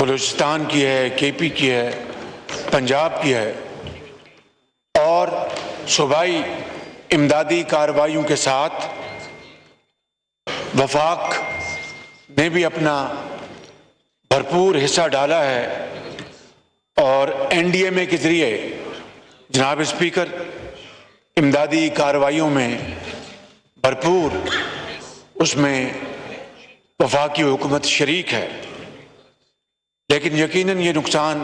بلوچستان کی ہے، کے پی کی ہے، پنجاب کی ہے، اور صوبائی امدادی کارروائیوں کے ساتھ وفاق نے بھی اپنا بھرپور حصہ ڈالا ہے، اور این ڈی ایم اے کے ذریعے جناب اسپیکر امدادی کارروائیوں میں بھرپور اس میں وفاقی حکومت شریک ہے۔ لیکن یقیناً یہ نقصان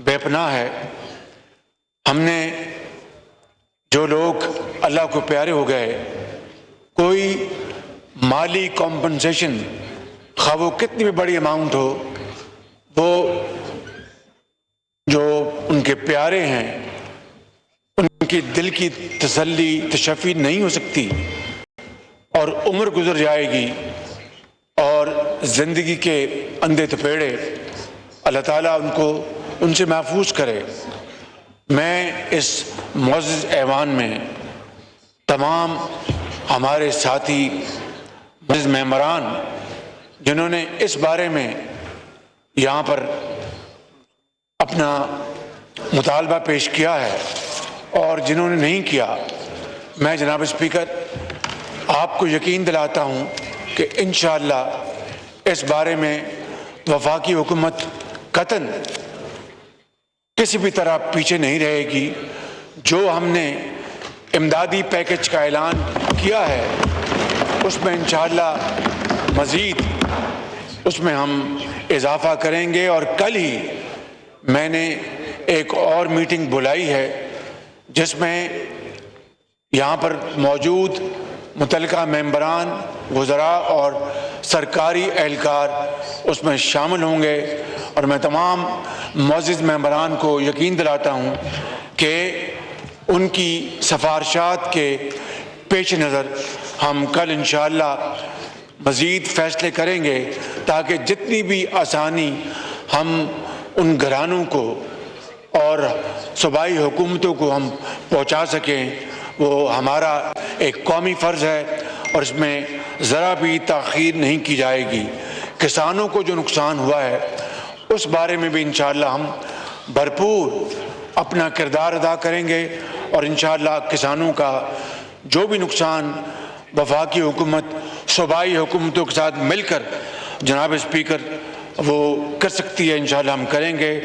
بے پناہ ہے۔ ہم نے جو لوگ اللہ کو پیارے ہو گئے، کوئی مالی کمپنسیشن خواہ وہ کتنی بھی بڑی اماؤنٹ ہو، وہ جو ان کے پیارے ہیں ان کی دل کی تسلی تشفی نہیں ہو سکتی، اور عمر گزر جائے گی اور زندگی کے اندھے تپیڑے اللہ تعالیٰ ان سے محفوظ کرے۔ میں اس معزز ایوان میں تمام ہمارے ساتھی معزز ممبران جنہوں نے اس بارے میں یہاں پر اپنا مطالبہ پیش کیا ہے اور جنہوں نے نہیں کیا، میں جناب اسپیکر آپ کو یقین دلاتا ہوں کہ انشاءاللہ اس بارے میں وفاقی حکومت قطعاً کسی بھی طرح پیچھے نہیں رہے گی۔ جو ہم نے امدادی پیکج کا اعلان کیا ہے اس میں انشاءاللہ مزید اس میں ہم اضافہ کریں گے، اور کل ہی میں نے ایک اور میٹنگ بلائی ہے جس میں یہاں پر موجود متعلقہ ممبران، وزراء اور سرکاری اہلکار اس میں شامل ہوں گے، اور میں تمام معزز ممبران کو یقین دلاتا ہوں کہ ان کی سفارشات کے پیش نظر ہم کل انشاءاللہ مزید فیصلے کریں گے، تاکہ جتنی بھی آسانی ہم ان گھرانوں کو اور صوبائی حکومتوں کو ہم پہنچا سکیں، وہ ہمارا ایک قومی فرض ہے، اور اس میں ذرا بھی تاخیر نہیں کی جائے گی۔ کسانوں کو جو نقصان ہوا ہے اس بارے میں بھی انشاءاللہ ہم بھرپور اپنا کردار ادا کریں گے، اور انشاءاللہ کسانوں کا جو بھی نقصان وفاقی حکومت صوبائی حکومتوں کے ساتھ مل کر جناب اسپیکر وہ کر سکتی ہے، انشاءاللہ ہم کریں گے،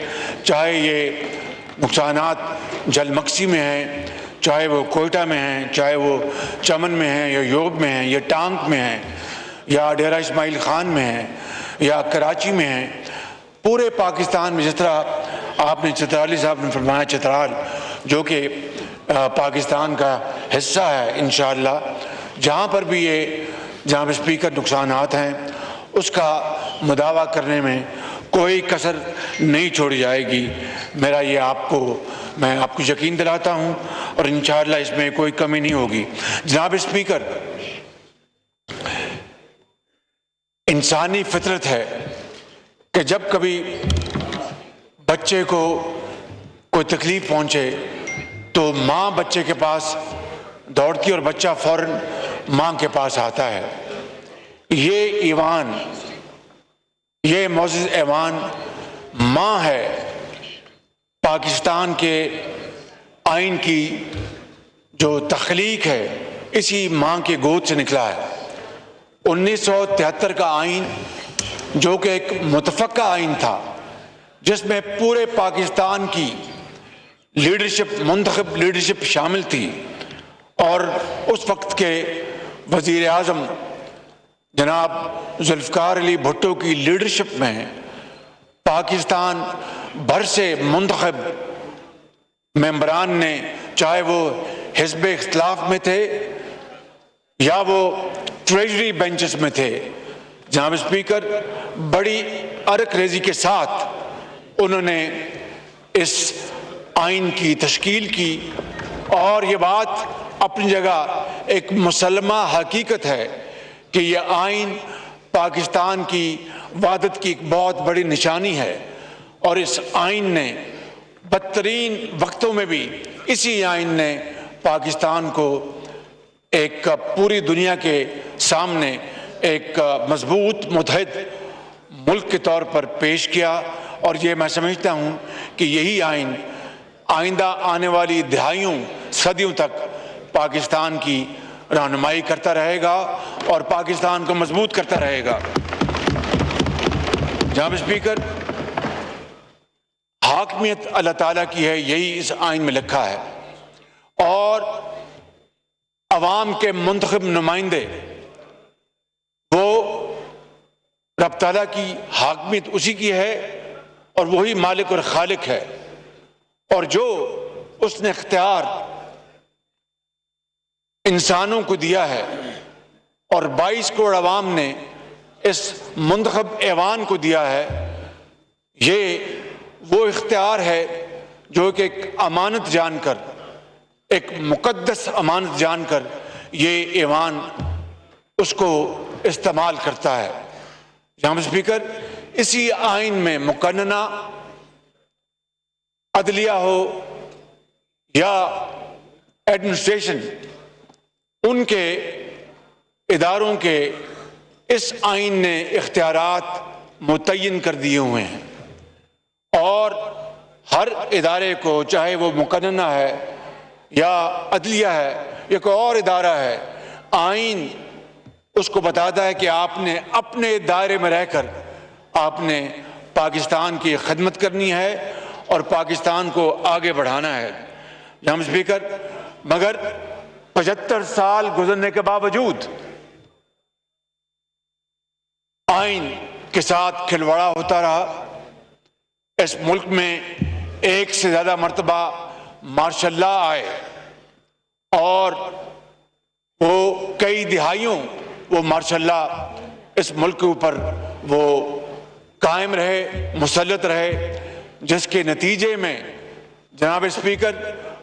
چاہے یہ نقصانات جل مکسی میں ہیں، چاہے وہ کوئٹہ میں ہیں، چاہے وہ چمن میں ہیں یا یوب میں ہیں یا ٹانک میں ہیں یا ڈیرہ اسماعیل خان میں ہیں یا کراچی میں ہیں، پورے پاکستان میں۔ جس طرح آپ نے چترالی صاحب نے فرمایا، چترال جو کہ پاکستان کا حصہ ہے، انشاءاللہ جہاں پر بھی یہ جناب اسپیکر نقصانات ہیں اس کا مداوع کرنے میں کوئی کسر نہیں چھوڑی جائے گی۔ میرا یہ میں آپ کو یقین دلاتا ہوں، اور انشاءاللہ اس میں کوئی کمی نہیں ہوگی۔ جناب اسپیکر، انسانی فطرت ہے کہ جب کبھی بچے کو کوئی تکلیف پہنچے تو ماں بچے کے پاس دوڑتی اور بچہ فوراً ماں کے پاس آتا ہے۔ یہ ایوان، یہ معزز ایوان ماں ہے، پاکستان کے آئین کی جو تخلیق ہے اسی ماں کے گود سے نکلا ہے۔ 1973 کا آئین جو کہ ایک متفقہ آئین تھا، جس میں پورے پاکستان کی لیڈرشپ، منتخب لیڈرشپ شامل تھی، اور اس وقت کے وزیر اعظم جناب ذوالفقار علی بھٹو کی لیڈرشپ میں پاکستان بھر سے منتخب ممبران نے، چاہے وہ حزب اختلاف میں تھے یا وہ ٹریجری بینچز میں تھے، جناب اسپیکر بڑی عرق ریزی کے ساتھ انہوں نے اس آئین کی تشکیل کی، اور یہ بات اپنی جگہ ایک مسلمہ حقیقت ہے کہ یہ آئین پاکستان کی وحدت کی ایک بہت بڑی نشانی ہے، اور اس آئین نے بدترین وقتوں میں بھی اسی آئین نے پاکستان کو ایک پوری دنیا کے سامنے ایک مضبوط، متحد ملک کے طور پر پیش کیا، اور یہ میں سمجھتا ہوں کہ یہی آئین آئندہ آنے والی دہائیوں صدیوں تک پاکستان کی رہنمائی کرتا رہے گا اور پاکستان کو مضبوط کرتا رہے گا۔ جناب اسپیکر، حاکمیت اللہ تعالیٰ کی ہے، یہی اس آئین میں لکھا ہے، اور عوام کے منتخب نمائندے وہ رب تعالیٰ کی حاکمیت اسی کی ہے، اور وہی مالک اور خالق ہے، اور جو اس نے اختیار انسانوں کو دیا ہے اور 22 کروڑ عوام نے اس منتخب ایوان کو دیا ہے، یہ وہ اختیار ہے جو کہ ایک امانت جان کر، ایک مقدس امانت جان کر یہ ایوان اس کو استعمال کرتا ہے۔ جناب اسپیکر، اسی آئین میں مقننہ عدلیہ ہو یا ایڈمنسٹریشن، ان کے اداروں کے اس آئین نے اختیارات متعین کر دیے ہوئے ہیں، اور ہر ادارے کو، چاہے وہ مقننہ ہے یا عدلیہ ہے یا کوئی اور ادارہ ہے، آئین اس کو بتاتا ہے کہ آپ نے اپنے دائرے میں رہ کر آپ نے پاکستان کی خدمت کرنی ہے اور پاکستان کو آگے بڑھانا ہے۔ جناب اسپیکر، مگر 75 سال گزرنے کے باوجود آئین کے ساتھ کھلواڑا ہوتا رہا۔ اس ملک میں ایک سے زیادہ مرتبہ مارشل لا آئے، اور وہ کئی دہائیوں وہ مارشل لا اس ملک کے اوپر وہ قائم رہے، مسلط رہے، جس کے نتیجے میں جناب اسپیکر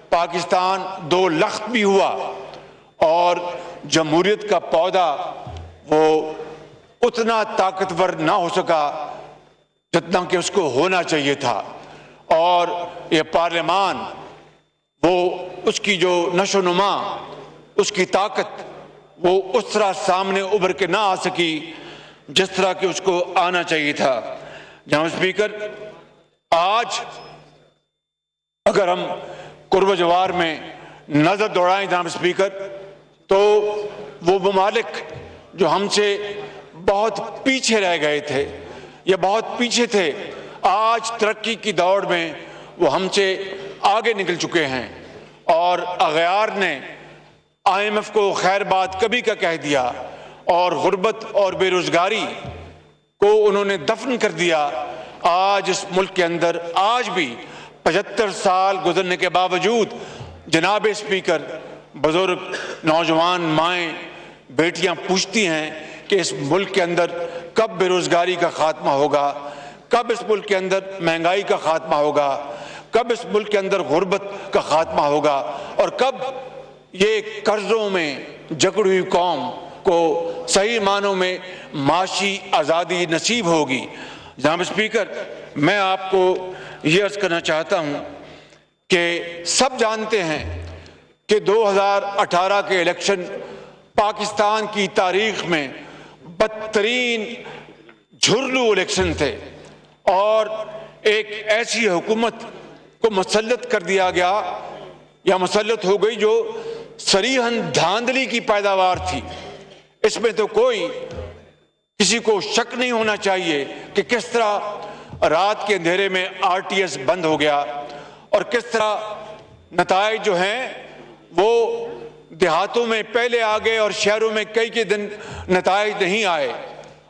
پاکستان 2 لخت بھی ہوا، اور جمہوریت کا پودا وہ اتنا طاقتور نہ ہو سکا جتنا کہ اس کو ہونا چاہیے تھا، اور یہ پارلیمان وہ اس کی جو نشو و نما، اس کی طاقت وہ اس طرح سامنے ابھر کے نہ آ سکی جس طرح کہ اس کو آنا چاہیے تھا۔ جناب اسپیکر، آج اگر ہم قرب و جوار میں نظر دوڑائیں جناب اسپیکر، تو وہ ممالک جو ہم سے بہت پیچھے رہ گئے تھے یا بہت پیچھے تھے، آج ترقی کی دوڑ میں وہ ہم سے آگے نکل چکے ہیں، اور اغیار نے IMF کو خیر بات کبھی کا کہہ دیا، اور غربت اور بے روزگاری کو انہوں نے دفن کر دیا۔ آج اس ملک کے اندر آج بھی 75 سال گزرنے کے باوجود جناب اسپیکر بزرگ نوجوان مائیں بیٹیاں پوچھتی ہیں کہ اس ملک کے اندر کب بے روزگاری کا خاتمہ ہوگا، کب اس ملک کے اندر مہنگائی کا خاتمہ ہوگا، کب اس ملک کے اندر غربت کا خاتمہ ہوگا، اور کب یہ قرضوں میں جکڑی ہوئی قوم کو صحیح معنوں میں معاشی آزادی نصیب ہوگی۔ جناب اسپیکر، میں آپ کو یہ عرض کرنا چاہتا ہوں کہ سب جانتے ہیں کہ 2018 کے الیکشن پاکستان کی تاریخ میں بدترین جھرلو الیکشن تھے، اور ایک ایسی حکومت کو مسلط کر دیا گیا یا مسلط ہو گئی جو صریحاً دھاندلی کی پیداوار تھی۔ اس میں تو کوئی کسی کو شک نہیں ہونا چاہیے کہ کس طرح رات کے اندھیرے میں RTS بند ہو گیا، اور کس طرح نتائج جو ہیں وہ دیہاتوں میں پہلے آ گئے اور شہروں میں کئی دن نتائج نہیں آئے،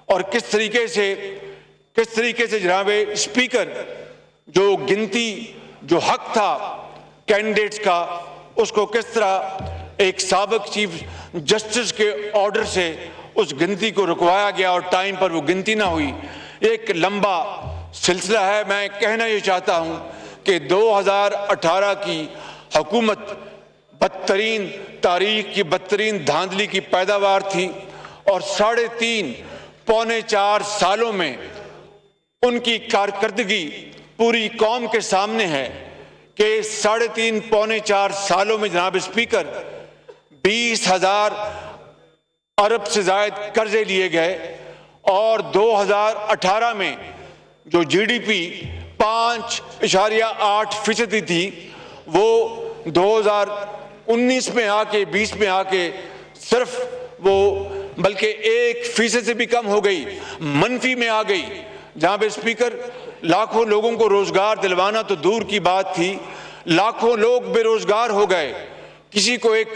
اور کس طریقے سے جناب اسپیکر جو گنتی جو حق تھا کینڈیڈیٹس کا، اس کو کس طرح ایک سابق چیف جسٹس کے آرڈر سے اس گنتی کو رکوایا گیا اور ٹائم پر وہ گنتی نہ ہوئی۔ ایک لمبا سلسلہ ہے۔ میں کہنا یہ چاہتا ہوں کہ 2018 کی حکومت بدترین تاریخ کی بدترین دھاندلی کی پیداوار تھی، اور 3.5 پونے 4 سالوں میں ان کی کارکردگی پوری قوم کے سامنے ہے کہ 3.5 پونے 4 سالوں میں جناب اسپیکر 20,000 ارب سے زائد قرضے لیے گئے، اور 2018 میں جو GDP 5.8% تھی وہ 2019 میں آ کے 20 میں آ کے صرف وہ بلکہ 1% سے بھی کم ہو گئی، منفی میں آ گئی۔ جناب اسپیکر، لاکھوں لوگوں کو روزگار دلوانا تو دور کی بات تھی، لاکھوں لوگ بے روزگار ہو گئے، کسی کو ایک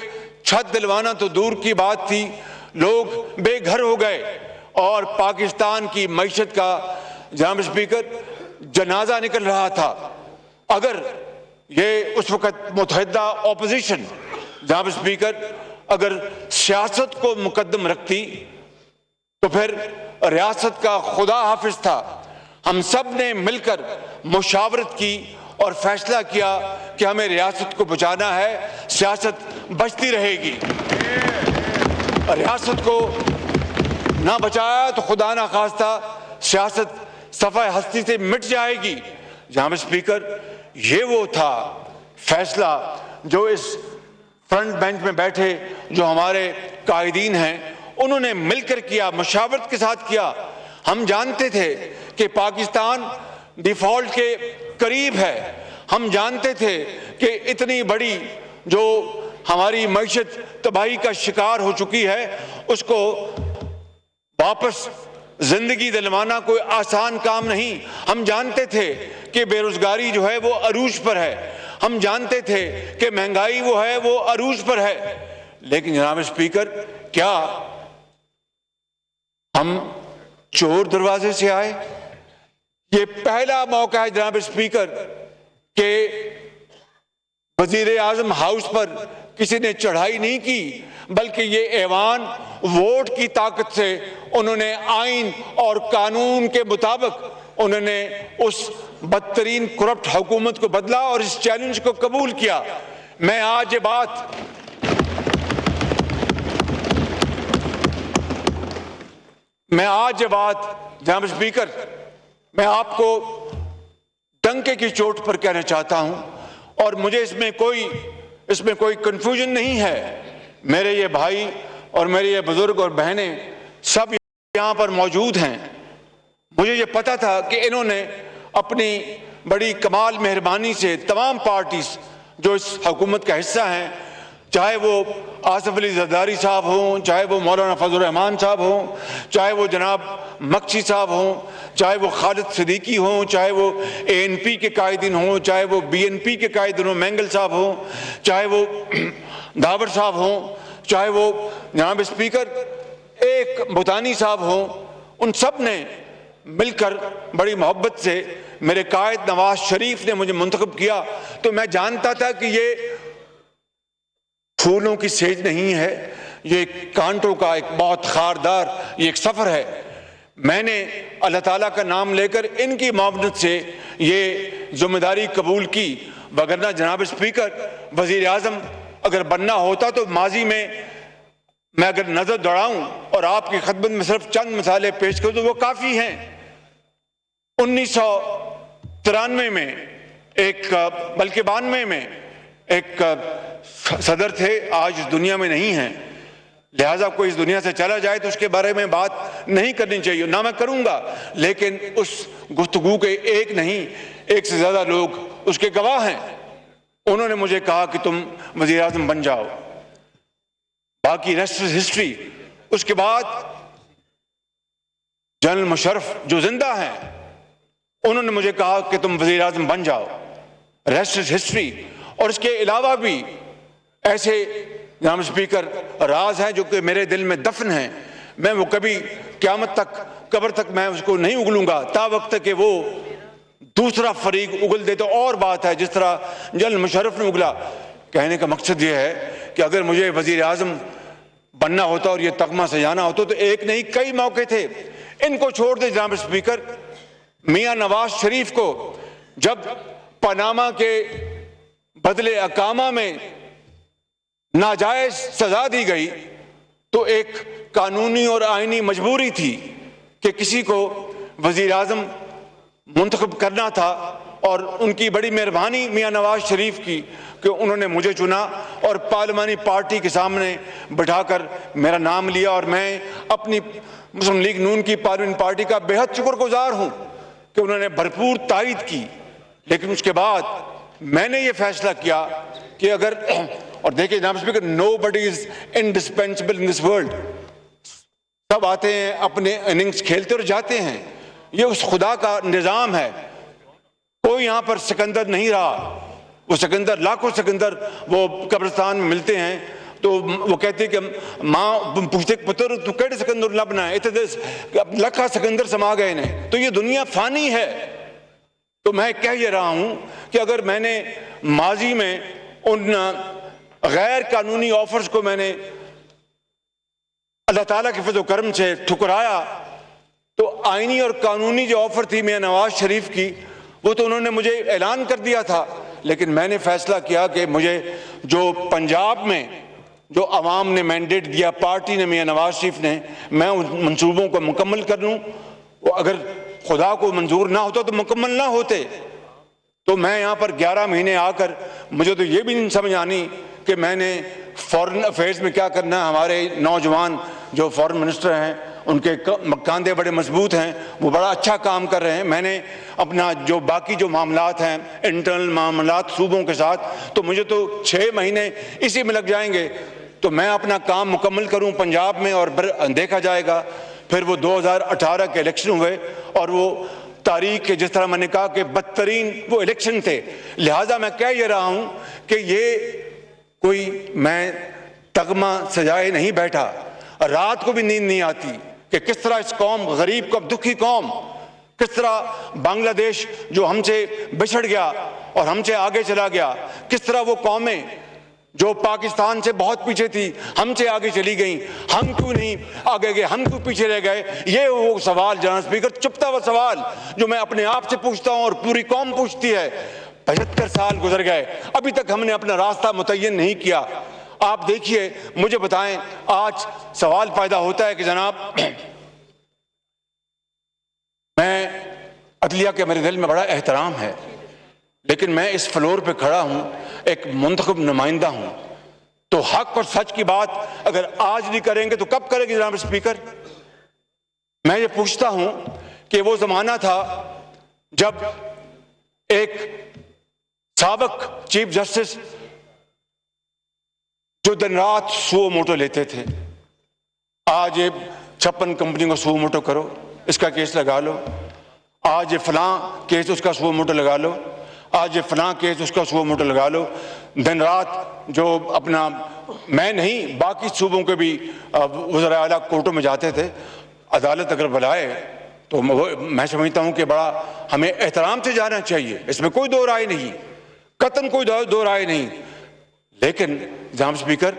چھت دلوانا تو دور کی بات تھی، لوگ بے گھر ہو گئے، اور پاکستان کی معیشت کا جناب اسپیکر جنازہ نکل رہا تھا۔ اگر یہ اس وقت متحدہ اپوزیشن جناب اسپیکر اگر سیاست کو مقدم رکھتی تو پھر ریاست کا خدا حافظ تھا۔ ہم سب نے مل کر مشاورت کی اور فیصلہ کیا کہ ہمیں ریاست کو بچانا ہے، سیاست بچتی رہے گی۔ ریاست کو نہ بچایا تو خدا نہ خواستہ سیاست صفحہ ہستی سے مٹ جائے گی۔ جناب اسپیکر، یہ وہ تھا فیصلہ جو اس فرنٹ بینچ میں بیٹھے جو ہمارے قائدین ہیں انہوں نے مل کر کیا، مشاورت کے ساتھ کیا۔ ہم جانتے تھے کہ پاکستان ڈیفالٹ کے قریب ہے، ہم جانتے تھے کہ اتنی بڑی جو ہماری معیشت تباہی کا شکار ہو چکی ہے، اس کو واپس زندگی دلوانا کوئی آسان کام نہیں۔ ہم جانتے تھے کہ بے روزگاری جو ہے وہ عروج پر ہے، ہم جانتے تھے کہ مہنگائی وہ ہے وہ عروج پر ہے، لیکن جناب اسپیکر کیا ہم چور دروازے سے آئے؟ یہ پہلا موقع ہے جناب اسپیکر کہ وزیر اعظم ہاؤس پر کسی نے چڑھائی نہیں کی، بلکہ یہ ایوان ووٹ کی طاقت سے انہوں نے آئین اور قانون کے مطابق انہوں نے اس بدترین کرپٹ حکومت کو بدلا اور اس چیلنج کو قبول کیا۔ میں آج یہ بات جناب اسپیکر میں آپ کو ڈنکے کی چوٹ پر کہنا چاہتا ہوں، اور مجھے اس میں کوئی کنفیوژن نہیں ہے۔ میرے یہ بھائی اور میرے یہ بزرگ اور بہنیں سب یہاں پر موجود ہیں، مجھے یہ پتا تھا کہ انہوں نے اپنی بڑی کمال مہربانی سے تمام پارٹیز جو اس حکومت کا حصہ ہیں، چاہے وہ آصف علی زرداری صاحب ہوں، چاہے وہ مولانا فضل الرحمان صاحب ہوں، چاہے وہ جناب مکشی صاحب ہوں، چاہے وہ خالد صدیقی ہوں، چاہے وہ ANP کے قائدین ہوں، چاہے وہ BNP کے قائدین ہوں، مینگل صاحب ہوں، چاہے وہ داور صاحب ہوں، چاہے وہ جناب اسپیکر ایک بھوتانی صاحب ہوں، ان سب نے مل کر بڑی محبت سے میرے قائد نواز شریف نے مجھے منتخب کیا۔ تو میں جانتا تھا کہ یہ پھولوں کی سیج نہیں ہے، یہ کانٹوں کا ایک بہت خاردار یہ ایک سفر ہے۔ میں نے اللہ تعالیٰ کا نام لے کر ان کی معاونت سے یہ ذمہ داری قبول کی، وگرنہ جناب اسپیکر وزیر اعظم اگر بننا ہوتا تو ماضی میں اگر نظر دوڑاؤں اور آپ کی خدمت میں صرف چند مثالیں پیش کروں تو وہ کافی ہیں۔ 1993 میں بلکہ 92 میں ایک صدر تھے، آج اس دنیا میں نہیں ہیں، لہٰذا کوئی اس دنیا سے چلا جائے تو اس کے بارے میں بات نہیں کرنی چاہیے، نہ میں کروں گا، لیکن اس گفتگو کے ایک نہیں ایک سے زیادہ لوگ اس کے گواہ ہیں۔ انہوں نے مجھے کہا کہ تم وزیر اعظم بن جاؤ، باقی ریسٹ از ہسٹری۔ اس کے بعد جنرل مشرف جو زندہ ہیں انہوں نے مجھے کہا کہ تم وزیر اعظم بن جاؤ، ریسٹ از ہسٹری۔ اور اس کے علاوہ بھی ایسے جناب اسپیکر راز ہیں جو کہ میرے دل میں دفن ہیں، میں وہ کبھی قیامت تک قبر تک میں اس کو نہیں اگلوں گا، تا وقت تک کہ وہ دوسرا فریق اگل دے تو اور بات ہے، جس طرح جنرل مشرف نے اگلا۔ کہنے کا مقصد یہ ہے کہ اگر مجھے وزیر اعظم بننا ہوتا اور یہ تغمہ سجانا ہوتا تو ایک نہیں کئی موقع تھے۔ ان کو چھوڑ دے جناب اسپیکر، میاں نواز شریف کو جب پاناما کے بدلے اقامہ میں ناجائز سزا دی گئی تو ایک قانونی اور آئینی مجبوری تھی کہ کسی کو وزیر اعظم منتخب کرنا تھا اور ان کی بڑی مہربانی میاں نواز شریف کی کہ انہوں نے مجھے چنا اور پارلیمانی پارٹی کے سامنے بٹھا کر میرا نام لیا، اور میں اپنی مسلم لیگ نون کی پارلیمانی پارٹی کا بے حد شکر گزار ہوں کہ انہوں نے بھرپور تائید کی۔ لیکن اس کے بعد میں نے یہ فیصلہ کیا کہ اگر، اور دیکھیں جناب speaker, nobody is indispensable in this world, سب آتے ہیں اپنے اننگز کھیلتے اور جاتے ہیں، یہ اس خدا کا نظام ہے۔ کوئی یہاں پر سکندر نہیں رہا، وہ سکندر، لاکھوں سکندر وہ قبرستان میں ملتے ہیں تو وہ کہتے ہیں کہ ماں پوچھتے پتر تو کیڑے سکندر لبنا ہے، اتنے لکھا سکندر سما گئے نے، تو یہ دنیا فانی ہے۔ تو میں کہہ یہ رہا ہوں کہ اگر میں نے ماضی میں ان غیر قانونی آفرز کو میں نے اللہ تعالیٰ کے فضل و کرم سے ٹھکرایا، تو آئینی اور قانونی جو آفر تھی میاں نواز شریف کی، وہ تو انہوں نے مجھے اعلان کر دیا تھا، لیکن میں نے فیصلہ کیا کہ مجھے جو پنجاب میں جو عوام نے مینڈیٹ دیا، پارٹی نے، میاں نواز شریف نے، میں ان منصوبوں کو مکمل کر لوں۔ اگر خدا کو منظور نہ ہوتا تو مکمل نہ ہوتے۔ تو میں یہاں پر 11 مہینے آ کر مجھے تو یہ بھی نہیں سمجھ آنی کہ میں نے فارن افیئرز میں کیا کرنا ہے۔ ہمارے نوجوان جو فارن منسٹر ہیں ان کے کاندھے بڑے مضبوط ہیں، وہ بڑا اچھا کام کر رہے ہیں۔ میں نے اپنا جو باقی جو معاملات ہیں، انٹرنل معاملات صوبوں کے ساتھ، تو مجھے تو 6 مہینے اسی میں لگ جائیں گے۔ تو میں اپنا کام مکمل کروں پنجاب میں، اور دیکھا جائے گا۔ پھر وہ 2018 کے الیکشن ہوئے، اور وہ تاریخ کے، جس طرح میں نے کہا کہ بدترین وہ الیکشن تھے۔ لہٰذا میں کہہ یہ رہا ہوں کہ یہ کوئی میں تغمہ سجائے نہیں بیٹھا، رات کو بھی نیند نہیں آتی کہ کس طرح اس قوم، غریب کو، دکھی قوم، کس طرح بنگلہ دیش جو ہم سے بچھڑ گیا اور ہم سے آگے چلا گیا، کس طرح وہ قومیں جو پاکستان سے بہت پیچھے تھی ہم سے آگے چلی گئیں، ہم کیوں نہیں آگے گئے، ہم کیوں پیچھے رہ گئے۔ یہ وہ سوال جناب اسپیکر، چپتا ہوا سوال جو میں اپنے آپ سے پوچھتا ہوں اور پوری قوم پوچھتی ہے۔ 75 سال گزر گئے، ابھی تک ہم نے اپنا راستہ متعین نہیں کیا۔ آپ دیکھیے، مجھے بتائیں، آج سوال پیدا ہوتا ہے کہ جناب میں عدلیہ کے میرے دل میں بڑا احترام ہے، لیکن میں اس فلور پہ کھڑا ہوں، ایک منتخب نمائندہ ہوں، تو حق اور سچ کی بات اگر آج نہیں کریں گے تو کب کریں گے جناب اسپیکر؟ میں یہ پوچھتا ہوں کہ وہ زمانہ تھا جب ایک سابق چیف جسٹس جو دن رات سو موٹو لیتے تھے، آج یہ 56 کمپنی کو سو موٹو کرو، اس کا کیس لگا لو، آج یہ فلاں کیس اس کا سو موٹو لگا لو، آج یہ فلاں کیس اس کا سو موٹو لگا لو، دن رات جو اپنا، میں نہیں باقی صوبوں کے بھی وزراء اعلیٰ کورٹوں میں جاتے تھے۔ عدالت اگر بلائے تو میں سمجھتا ہوں کہ بڑا ہمیں احترام سے جانا چاہیے، اس میں کوئی دو رائے نہیں، قطعاً کوئی دو رائے نہیں۔ لیکن جناب اسپیکر،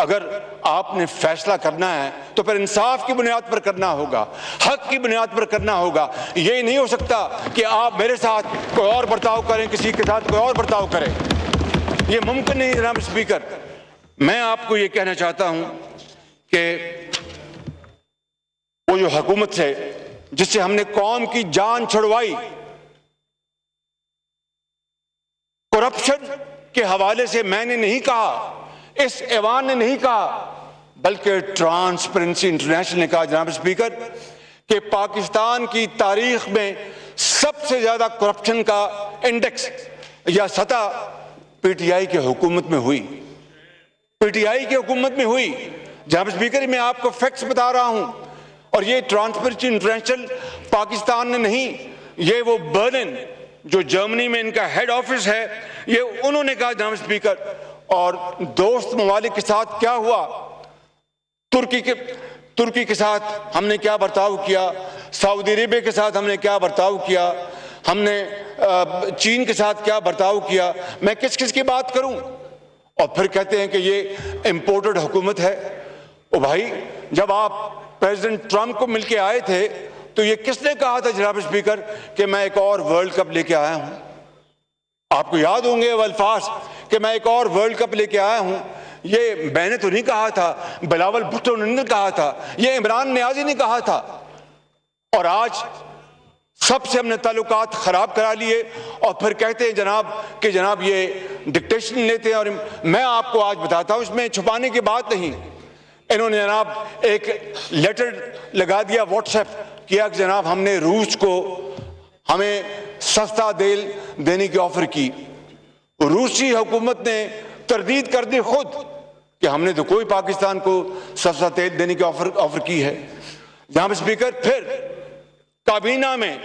اگر آپ نے فیصلہ کرنا ہے تو پھر انصاف کی بنیاد پر کرنا ہوگا، حق کی بنیاد پر کرنا ہوگا۔ یہ نہیں ہو سکتا کہ آپ میرے ساتھ کوئی اور برتاؤ کریں، کسی کے ساتھ کوئی اور برتاؤ کریں، یہ ممکن نہیں جناب اسپیکر۔ میں آپ کو یہ کہنا چاہتا ہوں کہ وہ جو حکومت سے جس سے ہم نے قوم کی جان چھڑوائی، کرپشن کے حوالے سے میں نے نہیں کہا، اس ایوان نے نہیں کہا، بلکہ ٹرانسپیرنسی انٹرنیشنل نے کہا جناب اسپیکر کہ پاکستان کی تاریخ میں سب سے زیادہ کرپشن کا انڈیکس یا سطح پی ٹی آئی کی حکومت میں ہوئی، پی ٹی آئی کی حکومت میں ہوئی۔ جناب اسپیکر، میں آپ کو فیکٹس بتا رہا ہوں، اور یہ ٹرانسپیرنسی انٹرنیشنل پاکستان نے نہیں، یہ وہ برلن جو جرمنی میں ان کا ہیڈ آفس ہے، یہ انہوں نے کہا جناب اسپیکر۔ اور دوست ممالک کے ساتھ کیا ہوا، ترکی کے ساتھ ہم نے کیا برتاؤ کیا، سعودی عربیہ کے ساتھ ہم نے کیا برتاؤ کیا، ہم نے چین کے ساتھ کیا برتاؤ کیا، میں کس کس کی بات کروں؟ اور پھر کہتے ہیں کہ یہ امپورٹڈ حکومت ہے۔ او بھائی، جب آپ پریزیڈنٹ ٹرمپ کو مل کے آئے تھے تو یہ کس نے کہا تھا جناب اسپیکر کہ میں ایک اور ورلڈ کپ لے کے آیا ہوں؟ آپ کو یاد ہوں گے وہ الفاظ کہ میں ایک اور ورلڈ کپ لے کے آیا ہوں۔ یہ میں نے تو نہیں کہا تھا، بلاول بھٹو نے نہیں کہا تھا، یہ عمران نیازی نے کہا تھا۔ اور آج سب سے ہم نے تعلقات خراب کرا لیے، اور پھر کہتے ہیں جناب کہ جناب یہ ڈکٹیشن لیتے ہیں. اور میں آپ کو آج بتاتا ہوں، اس میں چھپانے کی بات نہیں. انہوں نے جناب ایک لیٹر لگا دیا، واٹس ایپ کیا کہ جناب ہم نے روس کو ہمیں سستا تیل دینے کی آفر کی. روسی حکومت نے تردید کر دی خود کہ ہم نے تو کوئی پاکستان کو سستا تیل دینے کی آفر کی ہے. جناب اسپیکر، پھر کابینہ میں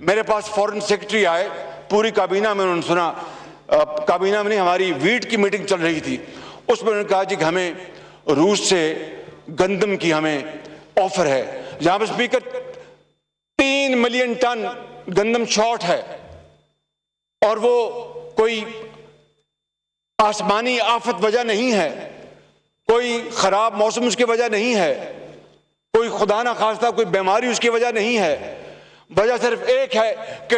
میرے پاس فورن سیکرٹری آئے، پوری کابینہ میں انہوں نے سنا، کابینہ میں نہیں، ہماری ویٹ کی میٹنگ چل رہی تھی، اس میں انہوں نے کہا جی کہ ہمیں روس سے گندم کی ہمیں آفر ہے. جناب اسپیکر، 3 ملین ٹن گندم شارٹ ہے، اور وہ کوئی آسمانی آفت وجہ نہیں ہے، کوئی خراب موسم اس کی وجہ نہیں ہے، کوئی خدا نہ خواستہ کوئی بیماری اس کی وجہ نہیں ہے. وجہ صرف ایک ہے کہ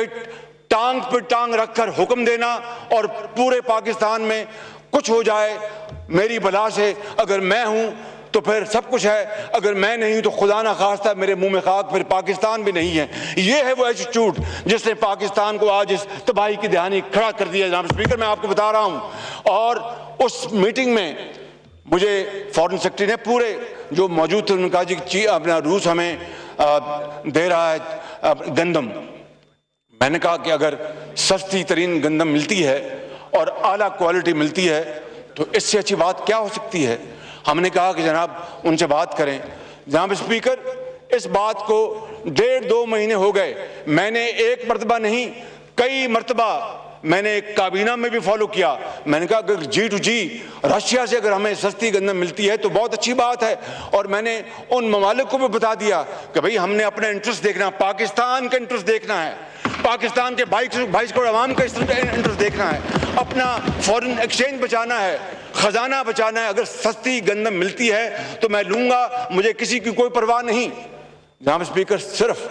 ٹانگ پہ ٹانگ رکھ کر حکم دینا اور پورے پاکستان میں کچھ ہو جائے میری بلا سے. اگر میں ہوں تو پھر سب کچھ ہے، اگر میں نہیں ہوں تو خدا نہ خواستہ میرے منہ میں خاک، پھر پاکستان بھی نہیں ہے. یہ ہے وہ ایٹیٹیوڈ جس نے پاکستان کو آج اس تباہی کی دہانی کھڑا کر دیا. جناب اسپیکر، میں آپ کو بتا رہا ہوں، اور اس میٹنگ میں مجھے فورن سیکرٹری نے پورے جو موجود تھے انہوں نے کہا جی اپنا روس ہمیں دے رہا ہے گندم. میں نے کہا کہ اگر سستی ترین گندم ملتی ہے اور اعلیٰ کوالٹی ملتی ہے تو اس سے اچھی بات کیا ہو سکتی ہے. ہم نے کہا کہ جناب ان سے بات کریں. جناب اسپیکر، اس بات کو 1.5-2 مہینے ہو گئے. میں نے ایک مرتبہ نہیں، کئی مرتبہ میں نے ایک کابینہ میں بھی فالو کیا. میں نے کہا اگر جی ٹو جی رشیا سے اگر ہمیں سستی گندم ملتی ہے تو بہت اچھی بات ہے. اور میں نے ان ممالک کو بھی بتا دیا کہ بھئی ہم نے اپنا انٹرسٹ دیکھنا، پاکستان کا انٹرسٹ دیکھنا ہے، پاکستان کے 22 کروڑ عوام کا انٹرسٹ دیکھنا ہے، اپنا فورن ایکسچینج بچانا ہے، خزانہ بچانا ہے. اگر سستی گندم ملتی ہے تو میں لوں گا، مجھے کسی کی کوئی پرواہ نہیں. جناب اسپیکر، صرف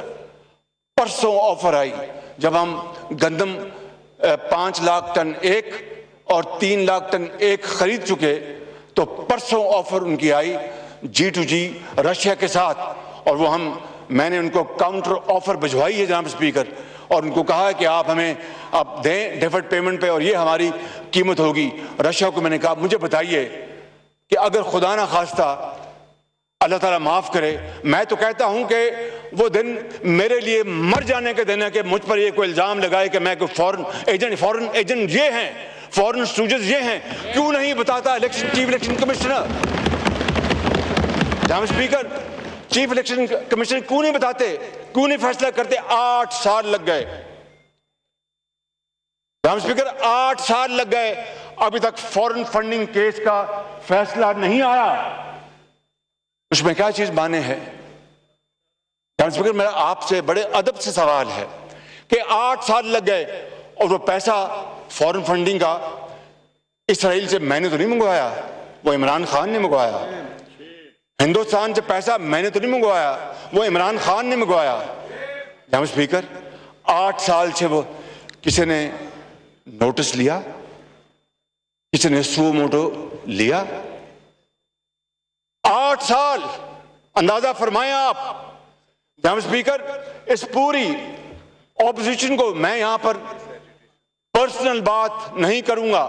پرسوں آفر آئی جب ہم گندم 5 لاکھ ٹن ایک اور 3 لاکھ ٹن ایک خرید چکے، تو پرسوں آفر ان کی آئی جی ٹو جی رشیا کے ساتھ، اور وہ میں نے ان کو کاؤنٹر آفر بھجوائی ہے جناب اسپیکر، اور ان کو کہا ہے کہ آپ ہمیں آپ دیں ڈیفرڈ پیمنٹ پہ اور یہ ہماری قیمت ہوگی. رشیا کو میں نے کہا مجھے بتائیے کہ اگر خدا نہ خواستہ اللہ تعالیٰ معاف کرے، میں تو کہتا ہوں کہ وہ دن میرے لیے مر جانے کا دن ہے کہ مجھ پر یہ کوئی الزام لگائے کہ میں کوئی فورن ایجنٹ یہ ہیں، فورن سٹوجز یہ ہیں. کیوں نہیں بتاتا چیف الیکشن کمشنر؟ جناب اسپیکر، چیف الیکشن کمشنر کیوں نہیں بتاتے، کیوں نہیں فیصلہ کرتے؟ 8 سال لگ گئے جناب اسپیکر، 8 سال لگ گئے، ابھی تک فورن فنڈنگ کیس کا فیصلہ نہیں آیا. اس میں کیا چیز مانے ہے؟ جناب اسپیکر، میرا آپ سے بڑے ادب سے سوال ہے کہ 8 سال لگ گئے اور وہ پیسہ فورن فنڈنگ کا اسرائیل سے میں نے تو نہیں منگوایا، وہ عمران خان نے منگوایا. ہندوستان سے پیسہ میں نے تو نہیں منگوایا، وہ عمران خان نے منگوایا. جناب اسپیکر، 8 سال سے وہ کسی نے نوٹس لیا، کسی نے سو موٹو لیا؟ 8 سال اندازہ فرمائیں آپ. جناب اسپیکر، اس پوری اپوزیشن کو میں یہاں پر پرسنل بات نہیں کروں گا،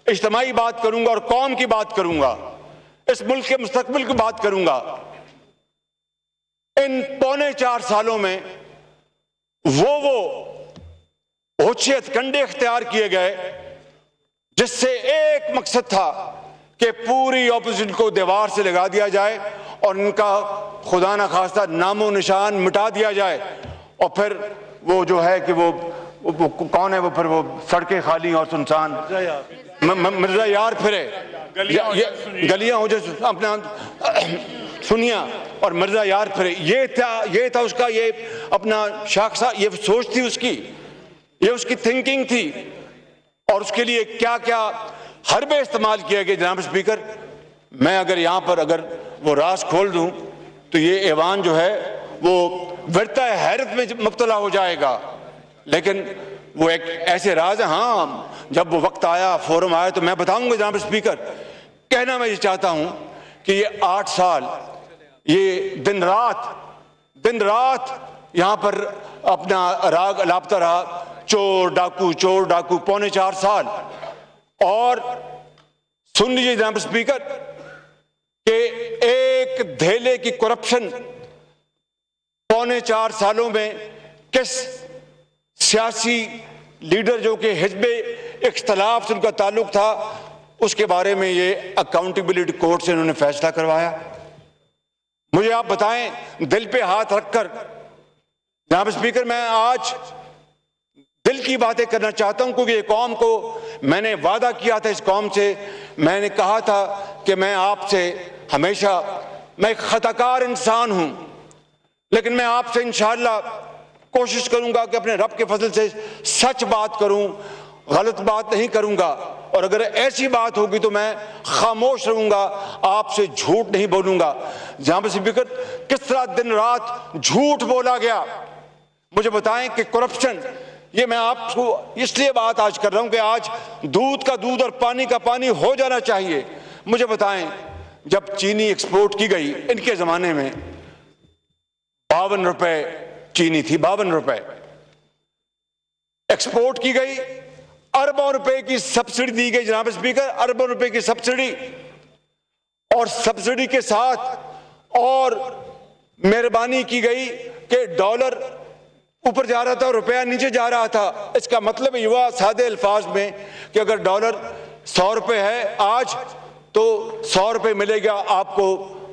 اجتماعی بات کروں گا اور قوم کی بات کروں گا، اس ملک کے مستقبل کی بات کروں گا. ان 3.25 سالوں میں وہ اوچھت کنڈے اختیار کیے گئے جس سے ایک مقصد تھا کہ پوری اپوزیشن کو دیوار سے لگا دیا جائے اور ان کا خدا نہ خواستہ نام و نشان مٹا دیا جائے، اور پھر وہ جو ہے کہ وہ کون ہے، وہ پھر وہ سڑکیں خالی اور سنسان، مرزا یار پھرے، گلیاں ہو جیسے اپنا سنیا اور مرزا یار پھرے. یہ تھا اس کا، یہ اپنا شاخصہ، یہ سوچ تھی اس کی، یہ اس کی تھنکنگ تھی، اور اس کے لیے کیا کیا حربے استعمال کیا گیا. جناب اسپیکر، میں اگر یہاں پر اگر وہ راز کھول دوں تو یہ ایوان جو ہے وہ ورطہ حیرت میں مبتلا ہو جائے گا، لیکن وہ ایک ایسے راز ہے. ہاں، جب وہ وقت آیا، فورم آیا تو میں بتاؤں گا. جناب اسپیکر، کہنا میں یہ چاہتا ہوں کہ یہ 8 سال یہ دن رات یہاں پر اپنا راگ الاپتا رہا، چور ڈاکو 4.25 سال. اور سن لیجیے جناب اسپیکر کہ ایک دھیلے کی کرپشن 4.25 سالوں میں کس سیاسی لیڈر جو کہ حزب اختلاف سے ان کا تعلق تھا اس کے بارے میں یہ اکاؤنٹیبلٹی کورٹ سے انہوں نے فیصلہ کروایا. مجھے آپ بتائیں، دل پہ ہاتھ رکھ کر جناب اسپیکر میں آج دل کی باتیں کرنا چاہتا ہوں، کیونکہ یہ قوم کو میں نے وعدہ کیا تھا، اس قوم سے میں نے کہا تھا کہ میں آپ سے ہمیشہ، میں ایک خطا کار انسان ہوں، لیکن میں آپ سے انشاءاللہ کوشش کروں گا کہ اپنے رب کے فضل سے سچ بات کروں، غلط بات نہیں کروں گا، اور اگر ایسی بات ہوگی تو میں خاموش رہوں گا، آپ سے جھوٹ نہیں بولوں گا. جناب اسپیکر، کس طرح دن رات جھوٹ بولا گیا. مجھے بتائیں کہ کرپشن، یہ میں آپ کو اس لیے بات آج کر رہا ہوں کہ آج دودھ کا دودھ اور پانی کا پانی ہو جانا چاہیے. مجھے بتائیں، جب چینی ایکسپورٹ کی گئی، ان کے زمانے میں 52 روپے چینی تھی، 52 روپے ایکسپورٹ کی گئی، اربوں روپے کی سبسڈی دی گئی. جناب اسپیکر، اربوں روپے کی سبسڈی، اور سبسڈی کے ساتھ اور مہربانی کی گئی کہ ڈالر اوپر جا رہا تھا اور روپیہ نیچے جا رہا تھا. اس کا مطلب یہ ہوا سادے الفاظ میں کہ اگر ڈالر 100 روپے ہے آج تو 100 روپے ملے گا آپ کو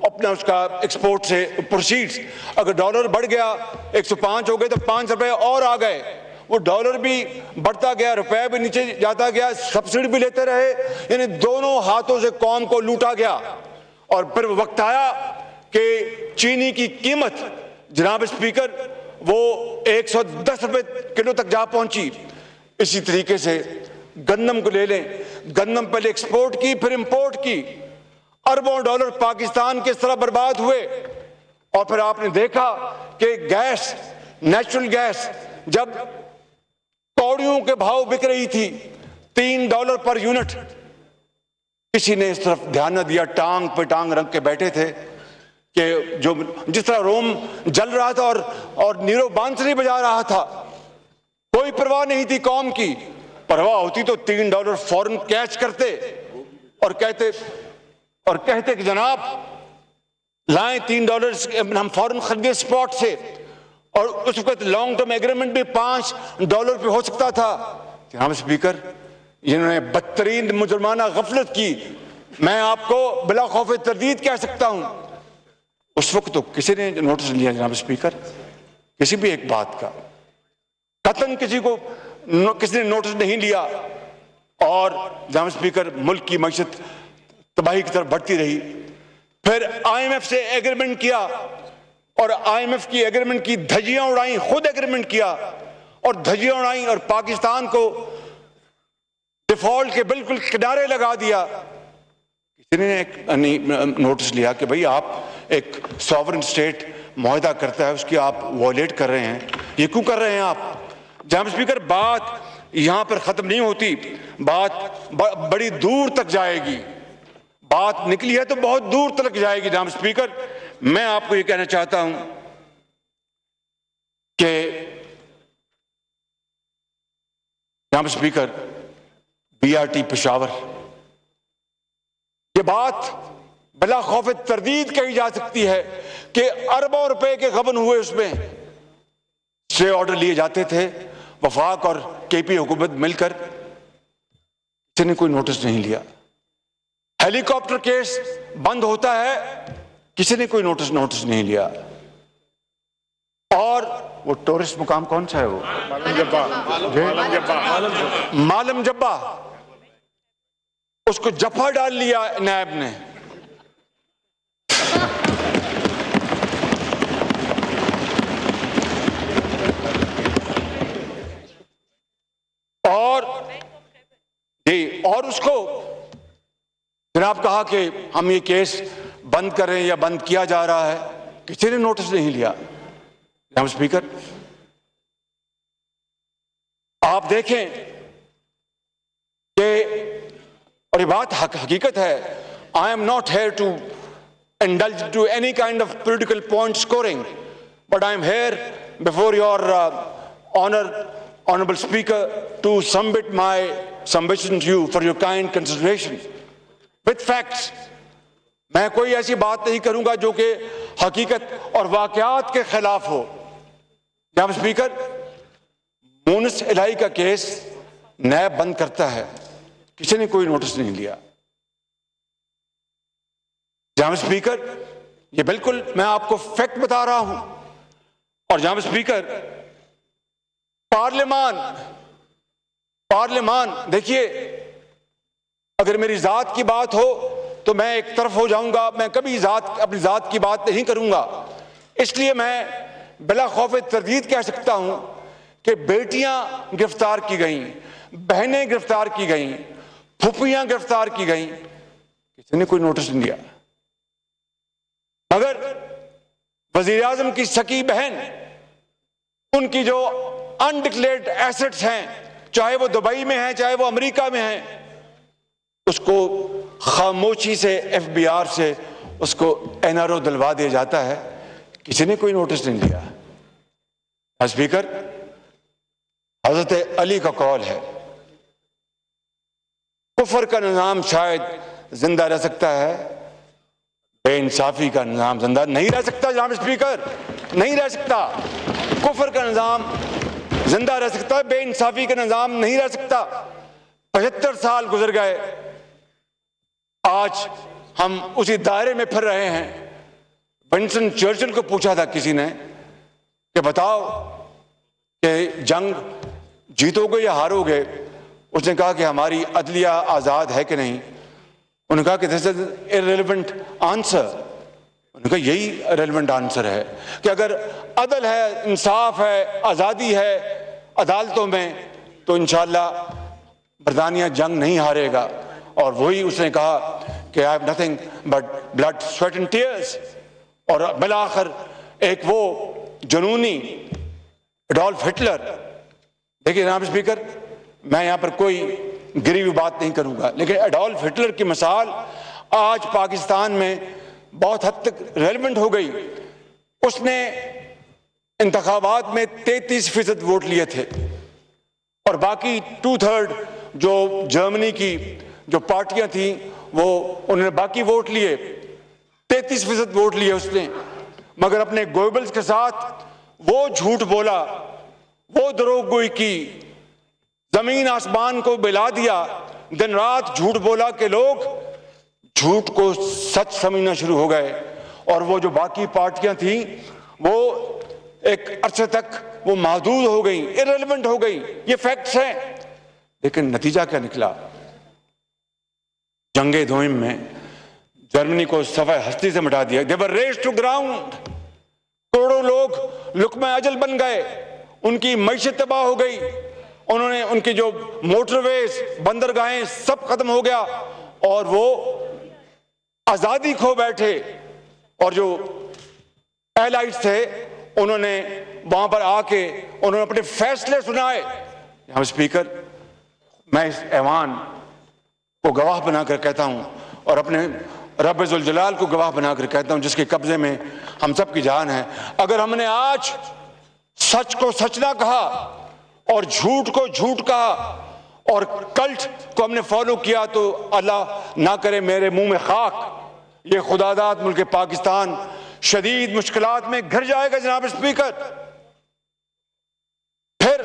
اپنا اس کا ایکسپورٹ سے پروسیڈز. اگر ڈالر بڑھ گیا 105 ہو گئے تو 5 روپے اور آ گئے. وہ ڈالر بھی بڑھتا گیا، روپیہ بھی نیچے جاتا گیا، سبسڈی بھی لیتے رہے، یعنی دونوں ہاتھوں سے قوم کو لوٹا گیا. اور پھر وقت آیا کہ چینی کی قیمت جناب اسپیکر وہ 110 روپے کلو تک جا پہنچی. اسی طریقے سے گندم کو لے لیں، گندم پہلے ایکسپورٹ کی پھر امپورٹ کی، اربوں ڈالر پاکستان کے اس طرح برباد ہوئے. اور پھر آپ نے دیکھا کہ گیس، نیچرل گیس جب کوڑیوں کے بھاؤ بک رہی تھی $3 پر یونٹ، کسی نے اس طرف دھیان نہ دیا، ٹانگ پہ ٹانگ رکھ کے بیٹھے تھے کہ جس طرح روم جل رہا تھا اور نیرو بانسری بجا رہا تھا، کوئی پرواہ نہیں تھی قوم کی. پرواہ ہوتی تو $3 فوراً کیچ کرتے اور کہتے کہ جناب لائیں $3 ہم فوراً خریدے اسپاٹ سے. اور اس وقت لانگ ٹرم ایگریمنٹ بھی $5 پہ ہو سکتا تھا. جناب اسپیکر، جنہوں نے بدترین مجرمانہ غفلت کی، میں آپ کو بلا خوف تردید کہہ سکتا ہوں. اس وقت تو کسی نے نوٹس لیا جناب اسپیکر، کسی بھی ایک بات کا قطعاً کسی نے نوٹس نہیں لیا. اور جناب اسپیکر، ملک کی معیشت تباہی کی طرف بڑھتی رہی. پھر IMF سے ایگریمنٹ کیا اور IMF کی ایگریمنٹ کی دھجیاں اڑائیں، خود ایگریمنٹ کیا اور دھجیاں اڑائیں اور پاکستان کو ڈیفالٹ کے بالکل کنارے لگا دیا. کسی نے ایک نوٹس لیا کہ بھئی آپ ایک ساورن اسٹیٹ معاہدہ کرتا ہے، اس کی آپ وائلیٹ کر رہے ہیں، یہ کیوں کر رہے ہیں آپ؟ جناب اسپیکر، بات یہاں پر ختم نہیں ہوتی، بات بڑی دور تک جائے گی. بات نکلی ہے تو بہت دور تک جائے گی. جناب اسپیکر، میں آپ کو یہ کہنا چاہتا ہوں کہ جناب اسپیکر، BRT پشاور، یہ بات بلا خوف تردید کہی جا سکتی ہے کہ اربوں روپے کے غبن ہوئے، اس میں اسٹے آرڈر لیے جاتے تھے. وفاق اور KP حکومت مل کر، کسی نے کوئی نوٹس نہیں لیا. ہیلی کاپٹر کیس بند ہوتا ہے، کسی نے کوئی نوٹس نہیں لیا. اور وہ ٹورسٹ مقام کون سا ہے؟ وہ مالم جبہ، اس کو جفا ڈال لیا نیب نے. اور اس کو جناب کہا کہ ہم یہ کیس بند کر رہے ہیں یا بند کیا جا رہا ہے، کسی نے نوٹس نہیں لیا. جناب اسپیکر، آپ دیکھیں کہ، اور یہ بات حقیقت ہے، I am not here to indulge to any kind of political point scoring, but I am here before your honorable speaker to submit my submission to you for your kind consideration with facts. میں کوئی ایسی بات نہیں کروں گا جو کہ حقیقت اور واقعات کے خلاف ہو. جناب اسپیکر، مونس الہی کا کیس نیب بند کرتا ہے، کسی نے کوئی نوٹس نہیں لیا. جناب اسپیکر، یہ بالکل میں آپ کو فیکٹ بتا رہا ہوں. اور جناب اسپیکر، پارلیمان دیکھیے، اگر میری ذات کی بات ہو تو میں ایک طرف ہو جاؤں گا، میں کبھی اپنی ذات کی بات نہیں کروں گا. اس لیے میں بلا خوف تردید کہہ سکتا ہوں کہ بیٹیاں گرفتار کی گئیں، بہنیں گرفتار کی گئیں، پھوپھیاں گرفتار کی گئیں، کسی نے کوئی نوٹس نہیں لیا. مگر وزیر اعظم کی سکی بہن، ان کی جو انڈکلیئرڈ ایسٹس ہیں، چاہے وہ دبئی میں ہیں چاہے وہ امریکہ میں ہیں، اس کو خاموشی سے ایف بی آر سے اس کو این آر او دلوا دیا جاتا ہے، کسی نے کوئی نوٹس نہیں لیا. اسپیکر، حضرت علی کا قول ہے، کفر کا نظام شاید زندہ رہ سکتا ہے، بے انصافی کا نظام زندہ نہیں رہ سکتا. جناب اسپیکر، نہیں رہ سکتا. کفر کا نظام زندہ رہ سکتا ہے، بے انصافی کا نظام نہیں رہ سکتا. 75 سال گزر گئے، آج ہم اسی دائرے میں پھر رہے ہیں. ونسٹن چرچل کو پوچھا تھا کسی نے کہ بتاؤ کہ جنگ جیتو گے یا ہارو گے؟ اس نے کہا کہ ہماری عدلیہ آزاد ہے کہ نہیں. انہوں نے کہا کہ دس از irrelevant answer. انہوں نے کہا یہی ریلیونٹ آنسر ہے کہ اگر عدل ہے، انصاف ہے، آزادی ہے عدالتوں میں، تو انشاءاللہ برطانیہ جنگ نہیں ہارے گا. اور وہی اس نے کہا کہ I have nothing but blood, sweat and tears. اور بالآخر ایک وہ جنونی ایڈولف ہٹلر، دیکھیے جناب اسپیکر، میں یہاں پر کوئی گری ہوئی بات نہیں کروں گا، لیکن ایڈولف ہٹلر کی مثال آج پاکستان میں بہت حد تک ریلیونٹ ہو گئی. اس نے انتخابات میں 33% ووٹ لیے تھے، اور باقی 2/3 جو جرمنی کی جو پارٹیاں تھیں وہ انہوں نے باقی ووٹ لیے. 33% ووٹ لیے اس نے، مگر اپنے گوئبلز کے ساتھ وہ جھوٹ بولا، وہ دروغ گوئی کی، زمین آسمان کو بلا دیا، دن رات جھوٹ بولا کہ لوگ جھوٹ کو سچ سمجھنا شروع ہو گئے. اور وہ جو باقی پارٹیاں تھیں وہ ایک عرصے تک وہ محدود ہو گئیں، irrelevant ہو گئیں. یہ فیکٹس ہیں. لیکن نتیجہ کیا نکلا؟ جنگ دوئم میں جرمنی کو صفحہ ہستی سے مٹا دیا. they were razed to ground. کروڑوں لوگ لقمہ اجل بن گئے، ان کی معیشت تباہ ہو گئی، انہوں نے ان کی جو موٹر ویز، بندرگاہیں سب ختم ہو گیا، اور وہ آزادی کھو بیٹھے. اور جو ایلائٹس تھے انہوں نے وہاں پر آ کے انہوں نے اپنے فیصلے سنائے. یہاں اسپیکر، میں اس ایوان کو گواہ بنا کر کہتا ہوں اور اپنے رب ذوالجلال کو گواہ بنا کر کہتا ہوں جس کے قبضے میں ہم سب کی جان ہے، اگر ہم نے آج سچ کو سچ نہ کہا اور جھوٹ کو جھوٹ کہا اور کلٹ کو ہم نے فالو کیا تو اللہ نہ کرے میرے منہ میں خاک، یہ خدا داد ملک پاکستان شدید مشکلات میں گھر جائے گا. جناب اسپیکر، پھر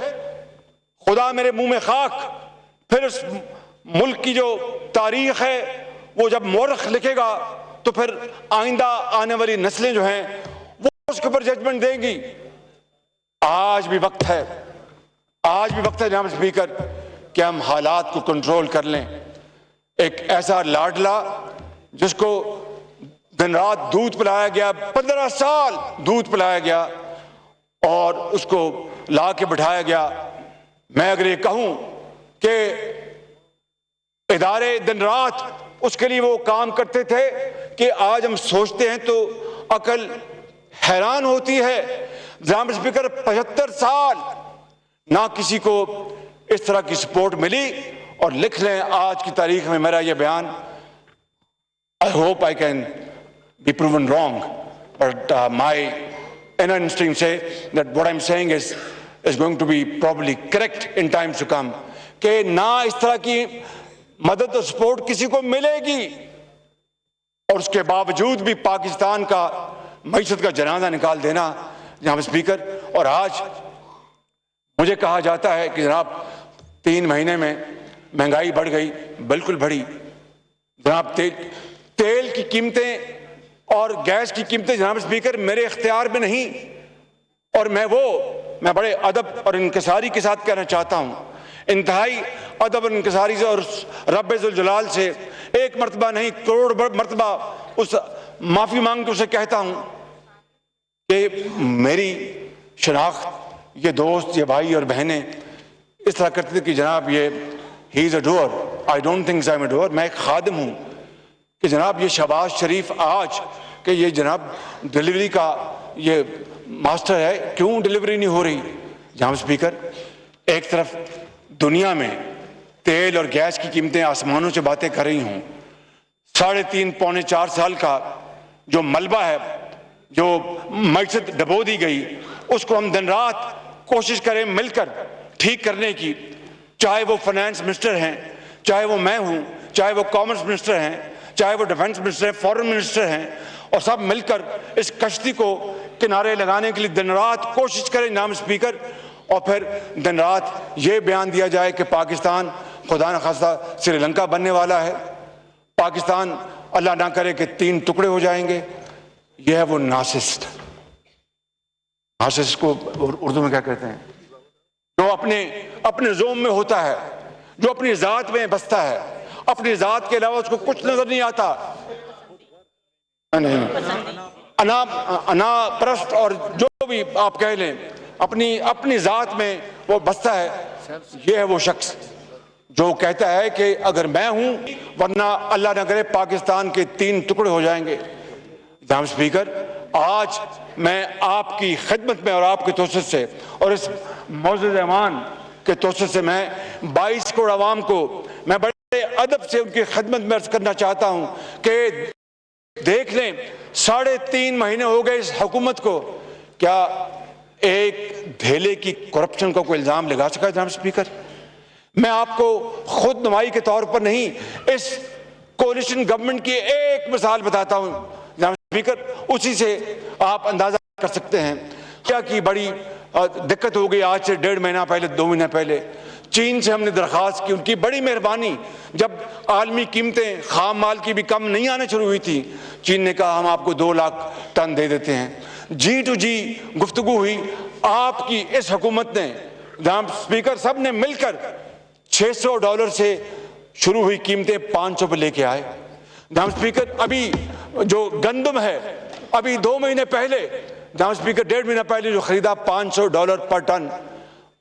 خدا میرے منہ میں خاک، پھر اس ملک کی جو تاریخ ہے وہ جب مورخ لکھے گا تو پھر آئندہ آنے والی نسلیں جو ہیں وہ اس کے اوپر ججمنٹ دیں گی. آج بھی وقت ہے، آج بھی وقت ہے جناب اسپیکر کہ ہم حالات کو کنٹرول کر لیں. ایک ایسا لاڈلا جس کو دن رات دودھ پلایا گیا، 15 سال دودھ پلایا گیا اور اس کو لا کے بٹھایا گیا. میں اگر یہ کہوں کہ ادارے دن رات اس کے لیے وہ کام کرتے تھے کہ آج ہم سوچتے ہیں تو عقل حیران ہوتی ہے. جناب اسپیکر، 75 سال نہ کسی کو اس طرح کی سپورٹ ملی. اور لکھ لیں آج کی تاریخ میں میرا یہ بیان. I hope I can be proven wrong, but my another stream say that what I'm saying is going to be probably correct in times to come, کہ نہ اس طرح کی مدد اور سپورٹ کسی کو ملے گی، اور اس کے باوجود بھی پاکستان کا معیشت کا جنازہ نکال دینا جناب اسپیکر۔ اور آج مجھے کہا جاتا ہے کہ جناب 3 مہینے میں مہنگائی بڑھ گئی، بالکل بڑھی جناب۔ تیل کی قیمتیں اور گیس کی قیمتیں جناب اسپیکر میرے اختیار میں نہیں، اور میں بڑے ادب اور انکساری کے ساتھ کہنا چاہتا ہوں، انتہائی ادب اور انکساری سے اور رب ذوالجلال سے ایک مرتبہ نہیں کروڑ مرتبہ اس معافی مانگ کے اسے کہتا ہوں کہ میری شناخت، یہ دوست، یہ بھائی اور بہنیں اس طرح کرتے تھے کہ جناب یہ he is a doer, I don't think I am a doer, میں ایک خادم ہوں، کہ جناب یہ شہباز شریف آج کہ یہ جناب ڈیلیوری کا یہ ماسٹر ہے، کیوں ڈیلیوری نہیں ہو رہی؟ جناب اسپیکر، ایک طرف دنیا میں تیل اور گیس کی قیمتیں آسمانوں سے باتیں کر رہی ہوں، 3.5 پونے 4 سال کا جو ملبہ ہے، جو معیشت ڈبو دی گئی، اس کو ہم دن رات کوشش کریں مل کر ٹھیک کرنے کی، چاہے وہ فائنانس منسٹر ہیں، چاہے وہ میں ہوں، چاہے وہ کامرس منسٹر ہیں، چاہے وہ ڈیفنس منسٹر ہیں، فورن منسٹر ہیں، اور سب مل کر اس کشتی کو کنارے لگانے کے لیے دن رات کوشش کریں جناب اسپیکر۔ اور پھر دن رات یہ بیان دیا جائے کہ پاکستان خدا نخواستہ سری لنکا بننے والا ہے، پاکستان اللہ نہ کرے کہ 3 ٹکڑے ہو جائیں گے۔ یہ ہے وہ نارسسسٹ کو اردو میں کیا کہتے ہیں، جو اپنے زوم میں ہوتا ہے، جو اپنی ذات میں بستا ہے، اپنی ذات کے علاوہ اس کو کچھ نظر نہیں آتا، انا پرست، اور جو بھی آپ کہہ لیں، اپنی ذات میں وہ بستا ہے۔ یہ ہے وہ شخص جو کہتا ہے کہ اگر میں ہوں، ورنہ اللہ نہ کرے پاکستان کے 3 ٹکڑے ہو جائیں گے۔ جناب اسپیکر، آج میں آپ کی خدمت میں اور آپ کے توسط سے اور اس معزز ایوان کے توسط سے میں 22 کروڑ عوام کو میں بڑے ادب سے ان کی خدمت میں عرض کرنا چاہتا ہوں کہ دیکھ لیں 3.5 مہینے ہو گئے اس حکومت کو، کیا ایک دھیلے کی کرپشن کا کوئی الزام لگا سکا؟ جناب اسپیکر، میں آپ کو خود نمائی کے طور پر نہیں، اس کولیشن گورنمنٹ کی ایک مثال بتاتا ہوں جناب اسپیکر، اسی سے آپ اندازہ کر سکتے ہیں کیا کی بڑی دقت ہو گئی۔ آج سے 1.5 مہینہ پہلے، 2 مہینے پہلے چین سے ہم نے درخواست کی، ان کی بڑی مہربانی، جب عالمی قیمتیں خام مال کی بھی کم نہیں آنے شروع ہوئی تھی، چین نے کہا ہم آپ کو 2 لاکھ ٹن دے دیتے ہیں۔ جی ٹو جی گفتگو ہوئی، آپ کی اس حکومت نے جناب اسپیکر سب نے مل کر $600 سے شروع ہوئی قیمتیں 500 پہ لے کے آئے۔ جناب اسپیکر، ابھی جو گندم ہے، ابھی 2 مہینے پہلے جناب اسپیکر 1.5 مہینہ پہلے جو خریدا $500 پر ٹن،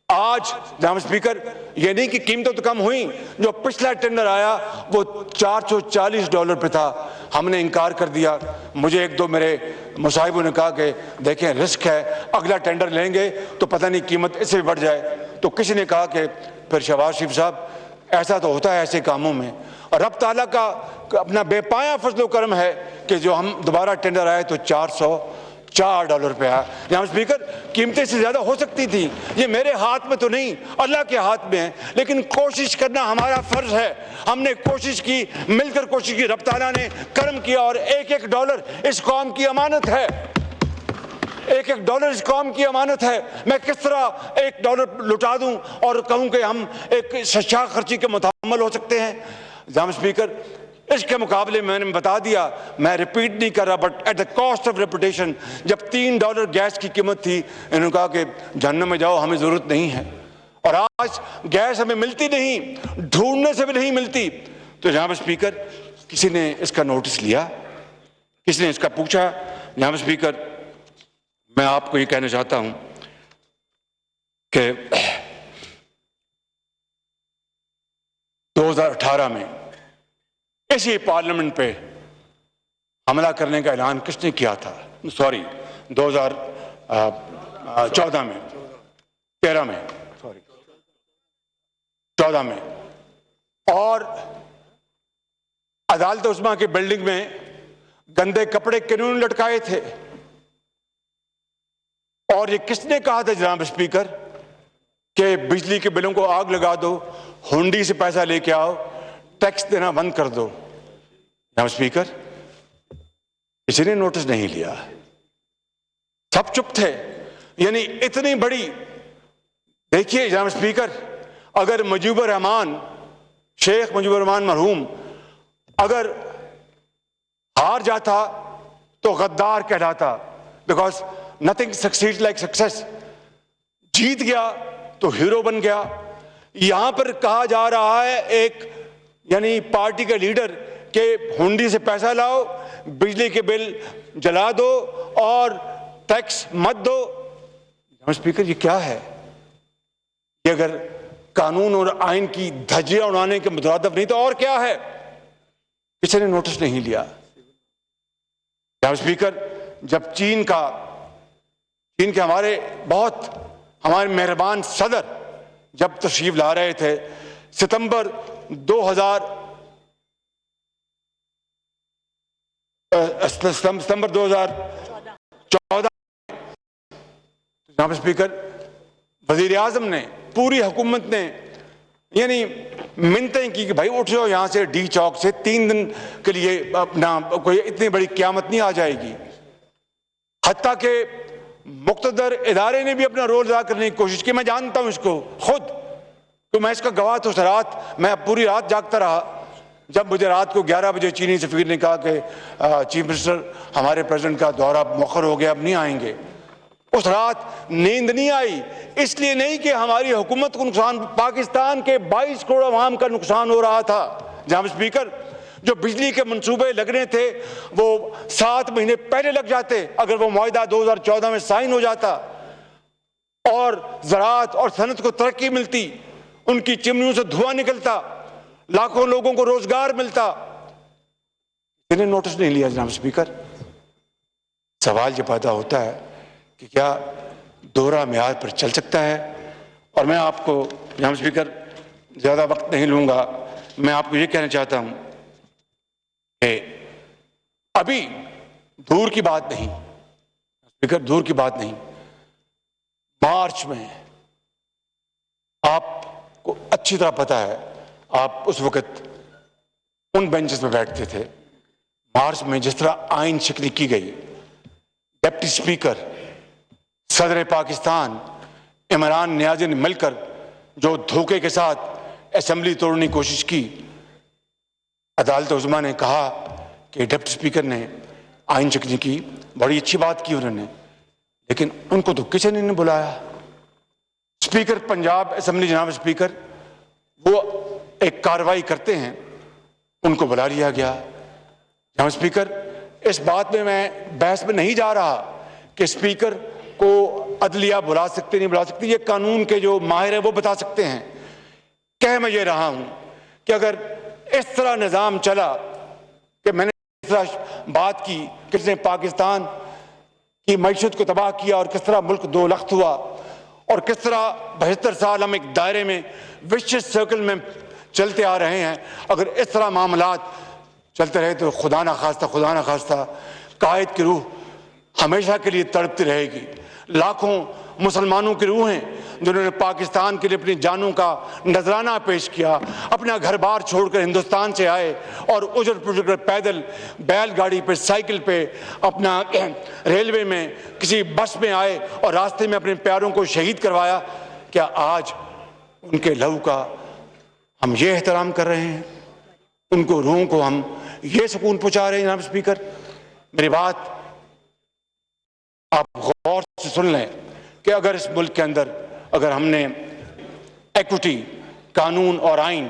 آج جناب اسپیکر یہ نہیں کہ قیمتیں تو کم ہوئیں، جو پچھلا ٹینڈر آیا وہ $440 پہ تھا، ہم نے انکار کر دیا۔ مجھے 1-2 میرے مصاحبوں نے کہا کہ دیکھیں رسک ہے، اگلا ٹینڈر لیں گے تو پتہ نہیں قیمت اس سے بھی بڑھ جائے، تو کسی نے کہا کہ پھر شہباز شریف صاحب ایسا تو ہوتا ہے ایسے کاموں میں، اور رب تعالیٰ کا اپنا بے پایا فضل و کرم ہے کہ جو ہم دوبارہ ٹینڈر آئے تو $404 پہ آیا۔ جناب اسپیکر، قیمتیں سے زیادہ ہو سکتی تھی، یہ میرے ہاتھ میں تو نہیں، اللہ کے ہاتھ میں ہے، لیکن کوشش کرنا ہمارا فرض ہے۔ ہم نے کوشش کی، مل کر کوشش کی، رب تعالیٰ نے کرم کیا، اور ایک ڈالر اس قوم کی امانت ہے، ایک ڈالر اس قوم کی امانت ہے۔ میں کس طرح $1 لٹا دوں اور کہوں کہ ہم ایک شاخ خرچی کے متحمل ہو سکتے ہیں؟ جناب اسپیکر، اس کے مقابلے میں نے بتا دیا، میں ریپیٹ نہیں کر رہا، but at the cost of reputation, جب $3 گیس کی قیمت تھی، انہوں نے کہا کہ جہنم میں جاؤ، ہمیں ضرورت نہیں ہے، اور آج گیس ہمیں ملتی نہیں، ڈھونڈنے سے بھی نہیں ملتی۔ تو جناب اسپیکر، کسی نے اس کا نوٹس لیا، کسی نے اس کا پوچھا؟ جناب اسپیکر، میں آپ کو یہ کہنا چاہتا ہوں کہ 2018 میں اسی پارلیمنٹ پہ حملہ کرنے کا اعلان کس نے کیا تھا؟ 2014 میں، 13 میں، 14 میں، اور عدالت عظمیٰ کی بلڈنگ میں گندے کپڑے کنوں نے لٹکائے تھے؟ اور یہ کس نے کہا تھا جناب اسپیکر کہ بجلی کے بلوں کو آگ لگا دو, ہنڈی سے پیسہ لے کے آؤ, ٹیکس دینا بند کر دو؟ جناب اسپیکر, کسی نے نوٹس نہیں لیا, سب چپ تھے. یعنی اتنی بڑی, دیکھیے جناب اسپیکر, اگر مجیب الرحمان, شیخ مجیب الرحمان مرحوم اگر ہار جاتا تو غدار کہلاتا, because nothing succeed like success. جیت گیا تو ہیرو بن گیا. یہاں پر کہا جا رہا ہے ایک یعنی پارٹی کا لیڈر کہ ہنڈی سے پیسہ لاؤ, بجلی کے بل جلا دو اور ٹیکس مت دو. اسپیکر یہ کیا ہے؟ یہ اگر قانون اور آئین کی دھجیاں اڑانے کے مترادف نہیں تو اور کیا ہے؟ کسی نے نوٹس نہیں لیا. جناب اسپیکر, جب چین کے ہمارے مہربان صدر جب تشریف لا رہے تھے ستمبر 2014 جناب اسپیکر, وزیر اعظم نے, پوری حکومت نے یعنی منتیں کی کہ بھائی اٹھ جاؤ یہاں سے ڈی چوک سے, 3 دن کے لیے اپنا کوئی اتنی بڑی قیامت نہیں آ جائے گی. حتیٰ کہ مقتدر ادارے نے بھی اپنا رول ادا کرنے کی کوشش کی. میں جانتا ہوں اس کو خود, تو میں اس کا گواہ تو. رات میں پوری رات جاگتا رہا. جب مجھے رات کو 11 بجے چینی سفیر نے کہا کہ چیف منسٹر ہمارے پریزیڈنٹ کا دورہ مؤخر ہو گیا, اب نہیں آئیں گے, اس رات نیند نہیں آئی. اس لیے نہیں کہ ہماری حکومت کو نقصان, پاکستان کے 22 کروڑ عوام کا نقصان ہو رہا تھا. جناب اسپیکر, جو بجلی کے منصوبے لگنے تھے وہ 7 مہینے پہلے لگ جاتے اگر وہ معاہدہ 2014 میں سائن ہو جاتا, اور زراعت اور صنعت کو ترقی ملتی, ان کی چمنیوں سے دھواں نکلتا, لاکھوں لوگوں کو روزگار ملتا. انہیں نوٹس نہیں لیا. جناب اسپیکر, سوال یہ پیدا ہوتا ہے کہ کیا دوہرا معیار پر چل سکتا ہے؟ اور میں آپ کو جناب اسپیکر زیادہ وقت نہیں لوں گا, میں آپ کو یہ کہنا چاہتا ہوں کہ ابھی دور کی بات نہیں, اسپیکر دور کی بات نہیں, مارچ میں آپ کو اچھی طرح پتا ہے, آپ اس وقت ان بینچز پہ بیٹھتے تھے, مارچ میں جس طرح آئین شکنی کی گئی, ڈپٹی اسپیکر صدر پاکستان عمران نیازی نے مل کر جو دھوکے کے ساتھ اسمبلی توڑنے کی کوشش کی, عدالت عظمیٰ نے کہا کہ ڈپٹی اسپیکر نے آئین شکنی کی, بڑی اچھی بات کی انہوں نے, لیکن ان کو تو کسی نے نہیں بلایا. اسپیکر پنجاب اسمبلی جناب اسپیکر وہ ایک کارروائی کرتے ہیں, ان کو بلا لیا گیا. جناب اسپیکر, اس بات میں بحث میں نہیں جا رہا کہ اسپیکر کو عدلیہ بلا سکتے نہیں بلا سکتے, یہ قانون کے جو ماہر ہیں وہ بتا سکتے ہیں. کہہ میں یہ رہا ہوں کہ اگر اس طرح نظام چلا کہ میں نے اس طرح بات کی کس نے پاکستان کی معیشت کو تباہ کیا اور کس طرح ملک 2 لخت ہوا, اور کس طرح 72 سال ہم ایک دائرے میں وشیس سرکل میں چلتے آ رہے ہیں, اگر اس طرح معاملات چلتے رہے تو خدا نہ خواستہ قائد کی روح ہمیشہ کے لیے تڑپتی رہے گی. لاکھوں مسلمانوں کی روحیں جنہوں نے پاکستان کے لیے اپنی جانوں کا نذرانہ پیش کیا, اپنا گھر بار چھوڑ کر ہندوستان سے آئے اور اجڑ پجڑ کر پیدل, بیل گاڑی پہ, سائیکل پہ, اپنا ریلوے میں, کسی بس میں آئے اور راستے میں اپنے پیاروں کو شہید کروایا, کیا آج ان کے لہو کا ہم یہ احترام کر رہے ہیں؟ ان کو روحوں کو ہم یہ سکون پہنچا رہے ہیں؟ جناب اسپیکر, میری بات آپ غور سے سن لیں کہ اگر اس ملک کے اندر اگر ہم نے ایکوٹی, قانون اور آئین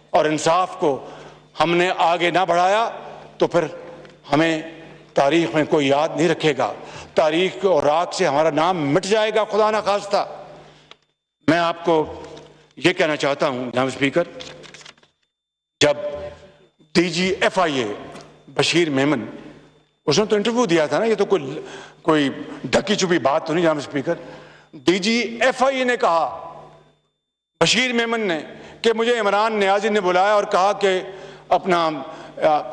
اور انصاف کو ہم نے آگے نہ بڑھایا تو پھر ہمیں تاریخ میں کوئی یاد نہیں رکھے گا, تاریخ اور راکھ سے ہمارا نام مٹ جائے گا خدا نہ خواستہ. میں آپ کو یہ کہنا چاہتا ہوں جناب اسپیکر, جب ڈی جی ایف آئی اے بشیر میمن, اس نے تو انٹرویو دیا تھا نا, یہ تو کوئی ڈھکی چھپی بات تو نہیں جناب اسپیکر. ڈی جی ایف آئی اے نے کہا, بشیر میمن نے, کہ مجھے عمران نیازی نے بلایا اور کہا کہ اپنا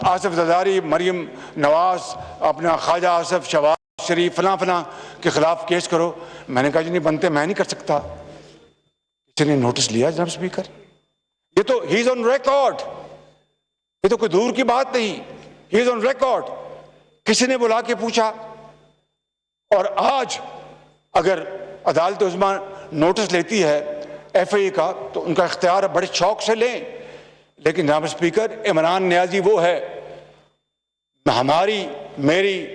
آصف زرداری, مریم نواز, اپنا خواجہ آصف, شہباز شریف, فلاں کے خلاف کیس کرو. میں نے کہا جی نہیں بنتے, میں نہیں کر سکتا. کسی نے نوٹس لیا جناب اسپیکر؟ یہ تو ہی از آن ریکارڈ, یہ تو کوئی دور کی بات نہیں, ہی از آن ریکارڈ. کسی نے بلا کے پوچھا. اور آج اگر عدالت عظمیٰ نوٹس لیتی ہے ایف آئی اے کا تو ان کا اختیار بڑے شوق سے لیں, لیکن جناب اسپیکر عمران نیازی وہ ہے, ہماری, میری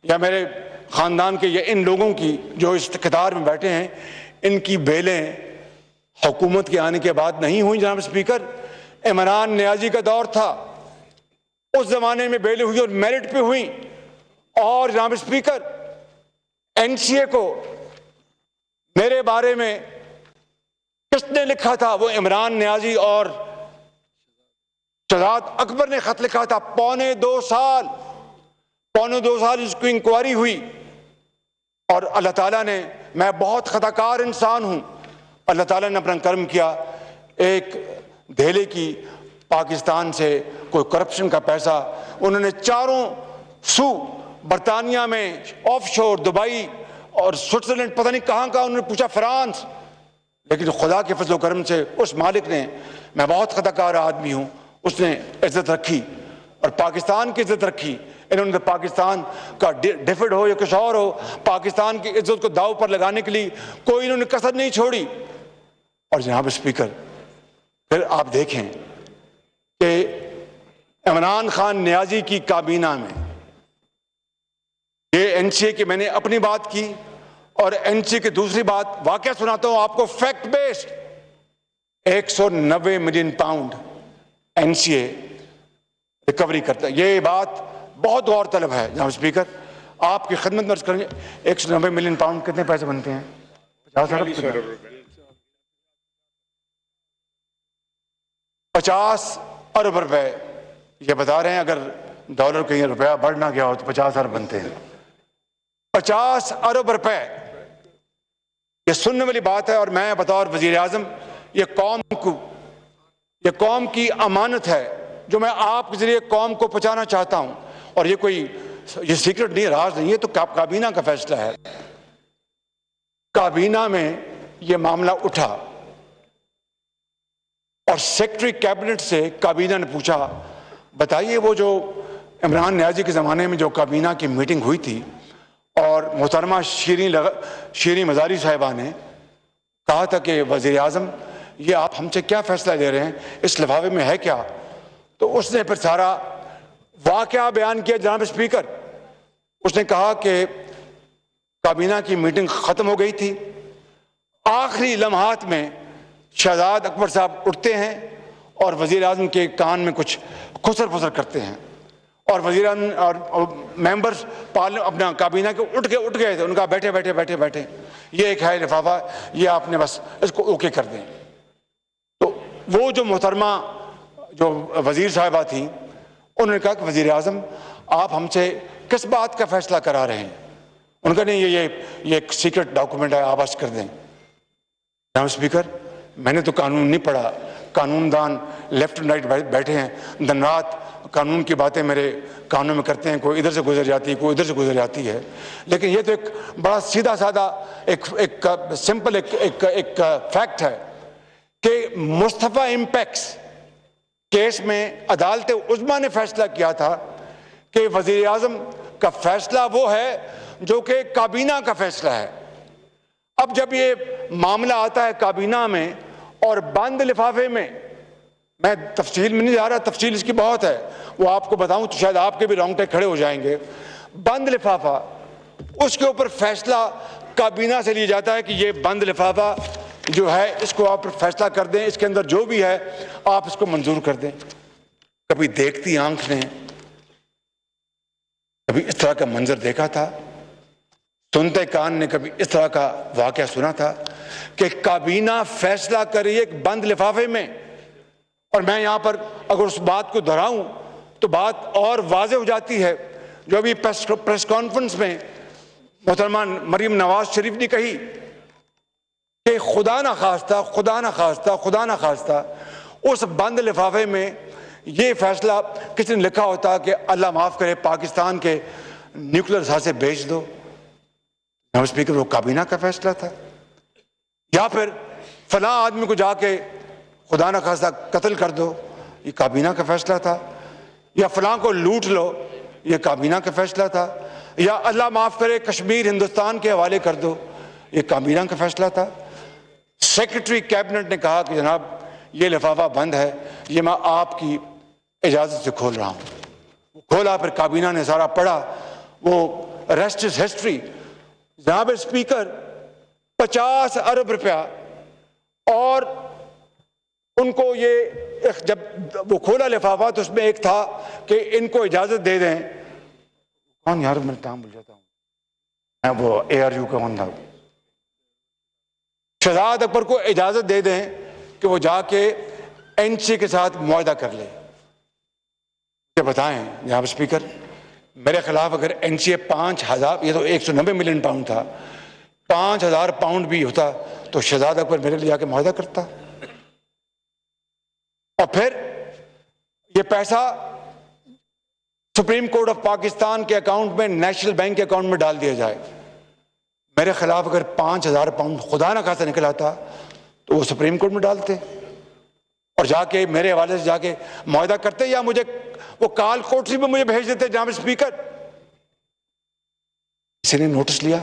یا میرے خاندان کے یا ان لوگوں کی جو اس اقتدار میں بیٹھے ہیں, ان کی بیلیں حکومت کے آنے کے بعد نہیں ہوئی جناب اسپیکر. عمران نیازی کا دور تھا, اس زمانے میں بیلیں ہوئی اور میرٹ پہ ہوئی. اور جناب اسپیکر این سی اے کو میرے بارے میں کس نے لکھا تھا؟ وہ عمران نیازی اور شہزاد اکبر نے خط لکھا تھا. پونے دو سال اس کی انکوائری ہوئی. اور اللہ تعالیٰ نے, میں بہت خطا کار انسان ہوں, اللہ تعالیٰ نے اپنا کرم کیا. ایک دہلی کی پاکستان سے کوئی کرپشن کا پیسہ انہوں نے چاروں سو, برطانیہ میں آف شور, دبئی اور سوئٹزرلینڈ, پتہ نہیں کہاں انہوں نے پوچھا, فرانس. لیکن خدا کے فضل و کرم سے اس مالک نے, میں بہت خطا کار آدمی ہوں, اس نے عزت رکھی اور پاکستان کی عزت رکھی. انہوں نے پاکستان کا ڈیفڈ ہو یا کچھ اور ہو, پاکستان کی عزت کو داؤ پر لگانے کے لیے کوئی انہوں نے کسر نہیں چھوڑی. اور جناب اسپیکر پھر آپ دیکھیں کہ عمران خان نیازی کی کابینہ میں یہ این سی اے کی میں نے اپنی بات کی, اور این سی اے کی دوسری بات واقعہ سناتا ہوں آپ کو, fact based. 190 million pound N C A recovery کرتا ہے. یہ بات بہت غور طلب ہے جناب اسپیکر, آپ کی خدمت میں عرض کریں. 190 ملین پاؤنڈ کتنے پیسے بنتے ہیں؟ 50 ارب روپے. یہ بتا رہے ہیں اگر ڈالر کہیں روپیہ بڑھ نہ گیا ہو تو 50 ارب بنتے ہیں. 50 ارب روپے, یہ سننے والی بات ہے. اور میں بطور وزیر اعظم یہ قوم کی امانت ہے جو میں آپ کے ذریعے قوم کو پہنچانا چاہتا ہوں. اور یہ سیکرٹ نہیں, راز نہیں ہے, تو کابینہ کا فیصلہ ہے. کابینہ میں یہ معاملہ اٹھا اور سیکرٹری کیبنٹ سے کابینہ نے پوچھا, بتائیے وہ جو عمران نیازی کے زمانے میں جو کابینہ کی میٹنگ ہوئی تھی اور محترمہ شیریں مزاری صاحبہ نے کہا تھا کہ وزیر اعظم یہ آپ ہم سے کیا فیصلہ لے رہے ہیں, اس لفافے میں ہے کیا؟ تو اس نے پھر سارا واقعہ بیان کیا جناب اسپیکر. اس نے کہا کہ کابینہ کی میٹنگ ختم ہو گئی تھی, آخری لمحات میں شہزاد اکبر صاحب اٹھتے ہیں اور وزیر اعظم کے کان میں کچھ خسر پھسر کرتے ہیں, اور وزیر اعظم اور ممبرز اپنا کابینہ کے اٹھ گئے تھے. ان کا بیٹھے یہ ایک ہے لفافہ, یہ آپ نے بس اس کو اوکے کر دیں. تو وہ جو محترمہ جو وزیر صاحبہ تھیں انہوں نے کہا کہ وزیر اعظم آپ ہم سے کس بات کا فیصلہ کرا رہے ہیں؟ ان کا نہیں, یہ ایک سیکرٹ ڈاکومنٹ ہے, آپ کر دیں. جناب اسپیکر میں نے تو قانون نہیں پڑھا, قانون دان لیفٹ اینڈ رائٹ بیٹھے ہیں, دن رات قانون کی باتیں میرے کانوں میں کرتے ہیں, کوئی ادھر سے گزر جاتی ہے, کوئی ادھر سے گزر جاتی ہے. لیکن یہ تو ایک بڑا سیدھا سادہ ایک سمپل ایک فیکٹ ہے کہ مصطفیٰ امپیکس کیس میں عدالت عظمیٰ نے فیصلہ کیا تھا کہ وزیر اعظم کا فیصلہ وہ ہے جو کہ کابینہ کا فیصلہ ہے. اب جب یہ معاملہ آتا ہے کابینہ میں اور بند لفافے میں تفصیل میں نہیں جا رہا, تفصیل اس کی بہت ہے, وہ آپ کو بتاؤں تو شاید آپ کے بھی رونگٹے کھڑے ہو جائیں گے. بند لفافہ, اس کے اوپر فیصلہ کابینہ سے لیا جاتا ہے کہ یہ بند لفافہ جو ہے اس کو آپ فیصلہ کر دیں, اس کے اندر جو بھی ہے آپ اس کو منظور کر دیں. کبھی دیکھتی آنکھ نے کبھی اس طرح کا منظر دیکھا تھا, سنتے کان نے کبھی اس طرح کا واقعہ سنا تھا کہ کابینہ فیصلہ کرے ایک بند لفافے میں. اور میں یہاں پر اگر اس بات کو دہراؤں تو بات اور واضح ہو جاتی ہے جو ابھی پریس کانفرنس میں محترمہ مریم نواز شریف نے کہی کہ خدا نہ خواستہ اس بند لفافے میں یہ فیصلہ کسی نے لکھا ہوتا کہ اللہ معاف کرے پاکستان کے نیوکلیر اثاثے بیچ دو. جناب اسپیکر وہ کابینہ کا فیصلہ تھا، یا پھر فلاں آدمی کو جا کے خدا نہ خواستہ قتل کر دو، یہ کابینہ کا فیصلہ تھا، یا فلاں کو لوٹ لو، یہ کابینہ کا فیصلہ تھا، یا اللہ معاف کرے کشمیر ہندوستان کے حوالے کر دو، یہ کابینہ کا فیصلہ تھا۔ سیکرٹری کیبنٹ نے کہا کہ جناب یہ لفافہ بند ہے، یہ میں آپ کی اجازت سے کھول رہا ہوں۔ وہ کھولا، پھر کابینہ نے سارا پڑھا، وہ ریسٹ از ہسٹری۔ جناب اسپیکر 50 ارب روپیہ، اور ان کو یہ جب وہ کھولا لفافہ تو اس میں ایک تھا کہ ان کو اجازت دے دیں، کون یار میں نام بھول جاتا ہوں، وہ ARU کا کون تھا، شہزاد اکبر کو اجازت دے دیں کہ وہ جا کے NCA کے ساتھ معاہدہ کر لے۔ یہ بتائیں جناب اسپیکر، میرے خلاف اگر NCA 5000، یہ تو 190 ملین پاؤنڈ تھا، 5000 پاؤنڈ بھی ہوتا تو شہزاد اکبر میرے لیے جا کے معاہدہ کرتا، اور پھر یہ پیسہ سپریم کورٹ آف پاکستان کے اکاؤنٹ میں، نیشنل بینک کے اکاؤنٹ میں ڈال دیا جائے۔ میرے خلاف اگر 5000 پاؤنڈ خدا نہ خواستہ نکل آتا تو وہ سپریم کورٹ میں ڈالتے اور جا کے میرے حوالے سے جا کے معاہدہ کرتے، یا مجھے وہ کال کوٹری میں مجھے بھیج دیتے۔ جناب اسپیکر کسی نے نوٹس لیا؟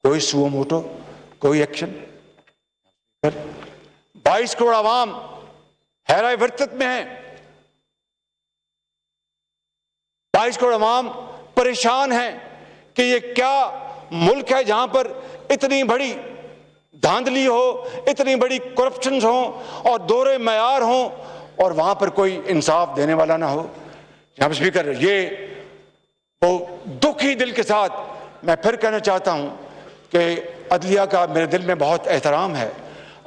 کوئی سو موٹو، کوئی ایکشن۔ 22 کروڑ عوام حیرہ ورطت میں ہیں، 22 کروڑ عوام پریشان ہیں کہ یہ کیا ملک ہے جہاں پر اتنی بڑی دھاندلی ہو، اتنی بڑی کرپشنز ہوں اور دورے معیار ہوں، اور وہاں پر کوئی انصاف دینے والا نہ ہو۔ جناب اسپیکر یہ وہ دکھی دل کے ساتھ میں پھر کہنا چاہتا ہوں کہ عدلیہ کا میرے دل میں بہت احترام ہے۔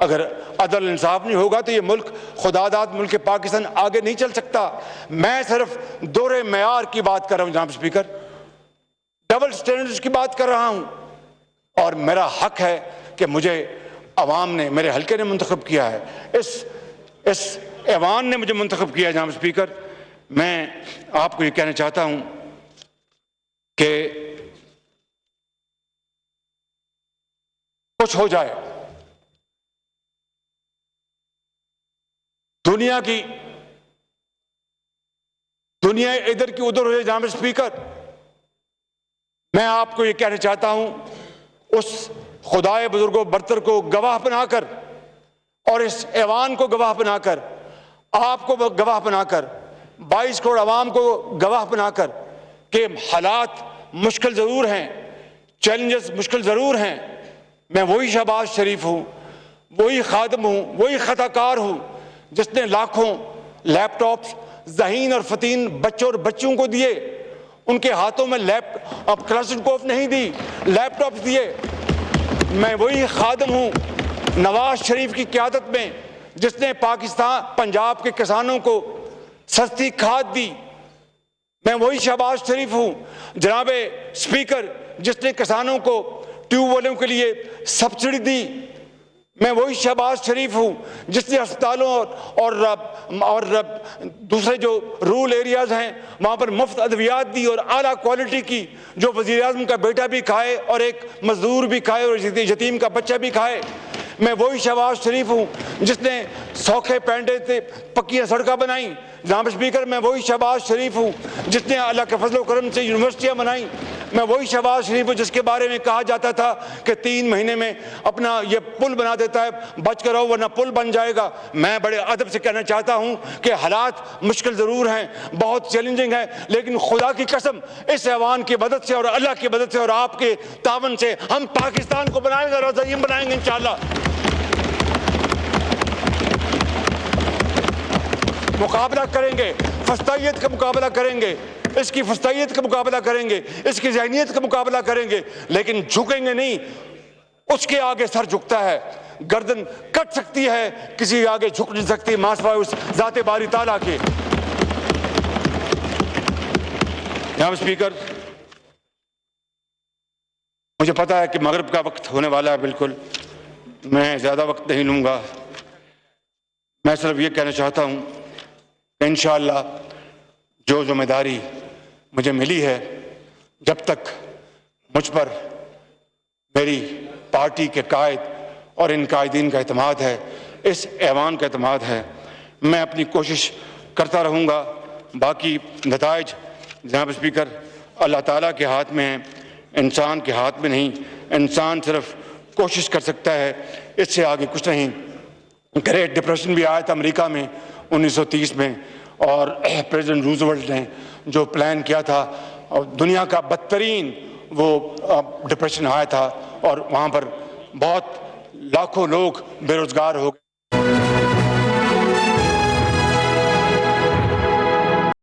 اگر عدل انصاف نہیں ہوگا تو یہ ملک خدا داد ملک پاکستان آگے نہیں چل سکتا۔ میں صرف دورے معیار کی بات کر رہا ہوں جناب اسپیکر، ڈبل سٹینڈرڈز کی بات کر رہا ہوں، اور میرا حق ہے کہ مجھے عوام نے، میرے حلقے نے منتخب کیا ہے، اس ایوان نے مجھے منتخب کیا ہے۔ جناب اسپیکر میں آپ کو یہ کہنا چاہتا ہوں کہ کچھ ہو جائے، دنیا ادھر کی ادھر ہو جائے، جناب اسپیکر میں آپ کو یہ کہنا چاہتا ہوں، اس خدائے بزرگ و برتر کو گواہ بنا کر، اور اس ایوان کو گواہ بنا کر، آپ کو گواہ بنا کر، 22 کروڑ عوام کو گواہ بنا کر کہ حالات مشکل ضرور ہیں، چیلنجز مشکل ضرور ہیں، میں وہی شہباز شریف ہوں، وہی خادم ہوں، وہی خطا کار ہوں جس نے لاکھوں لیپ ٹاپس ذہین اور فتین بچوں اور بچوں کو دیے، ان کے ہاتھوں میں کلاشنکوف نہیں دی، لیپ ٹاپس دیے۔ میں وہی خادم ہوں نواز شریف کی قیادت میں جس نے پنجاب کے کسانوں کو سستی کھاد دی۔ میں وہی شہباز شریف ہوں جناب اسپیکر جس نے کسانوں کو ٹیوب ویلوں کے لیے سبسڈی دی۔ میں وہی شہباز شریف ہوں جس نے ہسپتالوں اور دوسرے جو رورل ایریاز ہیں وہاں پر مفت ادویات دی اور اعلیٰ کوالٹی کی، جو وزیر اعظم کا بیٹا بھی کھائے اور ایک مزدور بھی کھائے اور یتیم کا بچہ بھی کھائے۔ میں وہی شہباز شریف ہوں جس نے سوکھے پینڈے سے پکیاں سڑکیں بنائیں۔ جناب اسپیکر میں وہی شہباز شریف ہوں جس نے اللہ کے فضل و کرم سے یونیورسٹیاں بنائیں۔ میں وہی شہباز شریف ہوں جس کے بارے میں کہا جاتا تھا کہ 3 مہینے میں اپنا یہ پل بنا دیتا ہے، بچ کر رہو ورنہ پل بن جائے گا۔ میں بڑے ادب سے کہنا چاہتا ہوں کہ حالات مشکل ضرور ہیں، بہت چیلنجنگ ہیں، لیکن خدا کی قسم اس ایوان کی مدد سے اور اللہ کی مدد سے اور آپ کے تعاون سے ہم پاکستان کو بنائیں گے اور عظیم بنائیں گے انشاءاللہ۔ مقابلہ کریں گے، فسطائیت کا مقابلہ کریں گے، اس کی فسطائیت کا مقابلہ کریں گے، اس کی ذہنیت کا مقابلہ کریں گے، لیکن جھکیں گے نہیں۔ اس کے آگے سر جھکتا ہے، گردن کٹ سکتی ہے، کسی آگے جھک نہیں سکتی ماں سوائے اس ذات باری تعالیٰ کے۔ جناب اسپیکر مجھے پتا ہے کہ مغرب کا وقت ہونے والا ہے، بالکل میں زیادہ وقت نہیں لوں گا۔ میں صرف یہ کہنا چاہتا ہوں کہ انشاءاللہ جو ذمہ داری مجھے ملی ہے، جب تک مجھ پر میری پارٹی کے قائد اور ان قائدین کا اعتماد ہے، اس ایوان کا اعتماد ہے۔ میں اپنی کوشش کرتا رہوں گا۔ باقی نتائج جناب اسپیکر اللہ تعالیٰ کے ہاتھ میں ہیں، انسان کے ہاتھ میں نہیں۔ انسان صرف کوشش کر سکتا ہے، اس سے آگے کچھ نہیں۔ گریٹ ڈپریشن بھی آیا تھا امریکہ میں 1930 میں، اور پریزیڈنٹ روزولٹ نے جو پلان کیا تھا، اور دنیا کا بدترین وہ ڈپریشن آیا تھا، اور وہاں پر بہت لاکھوں لوگ بے روزگار ہو گئے۔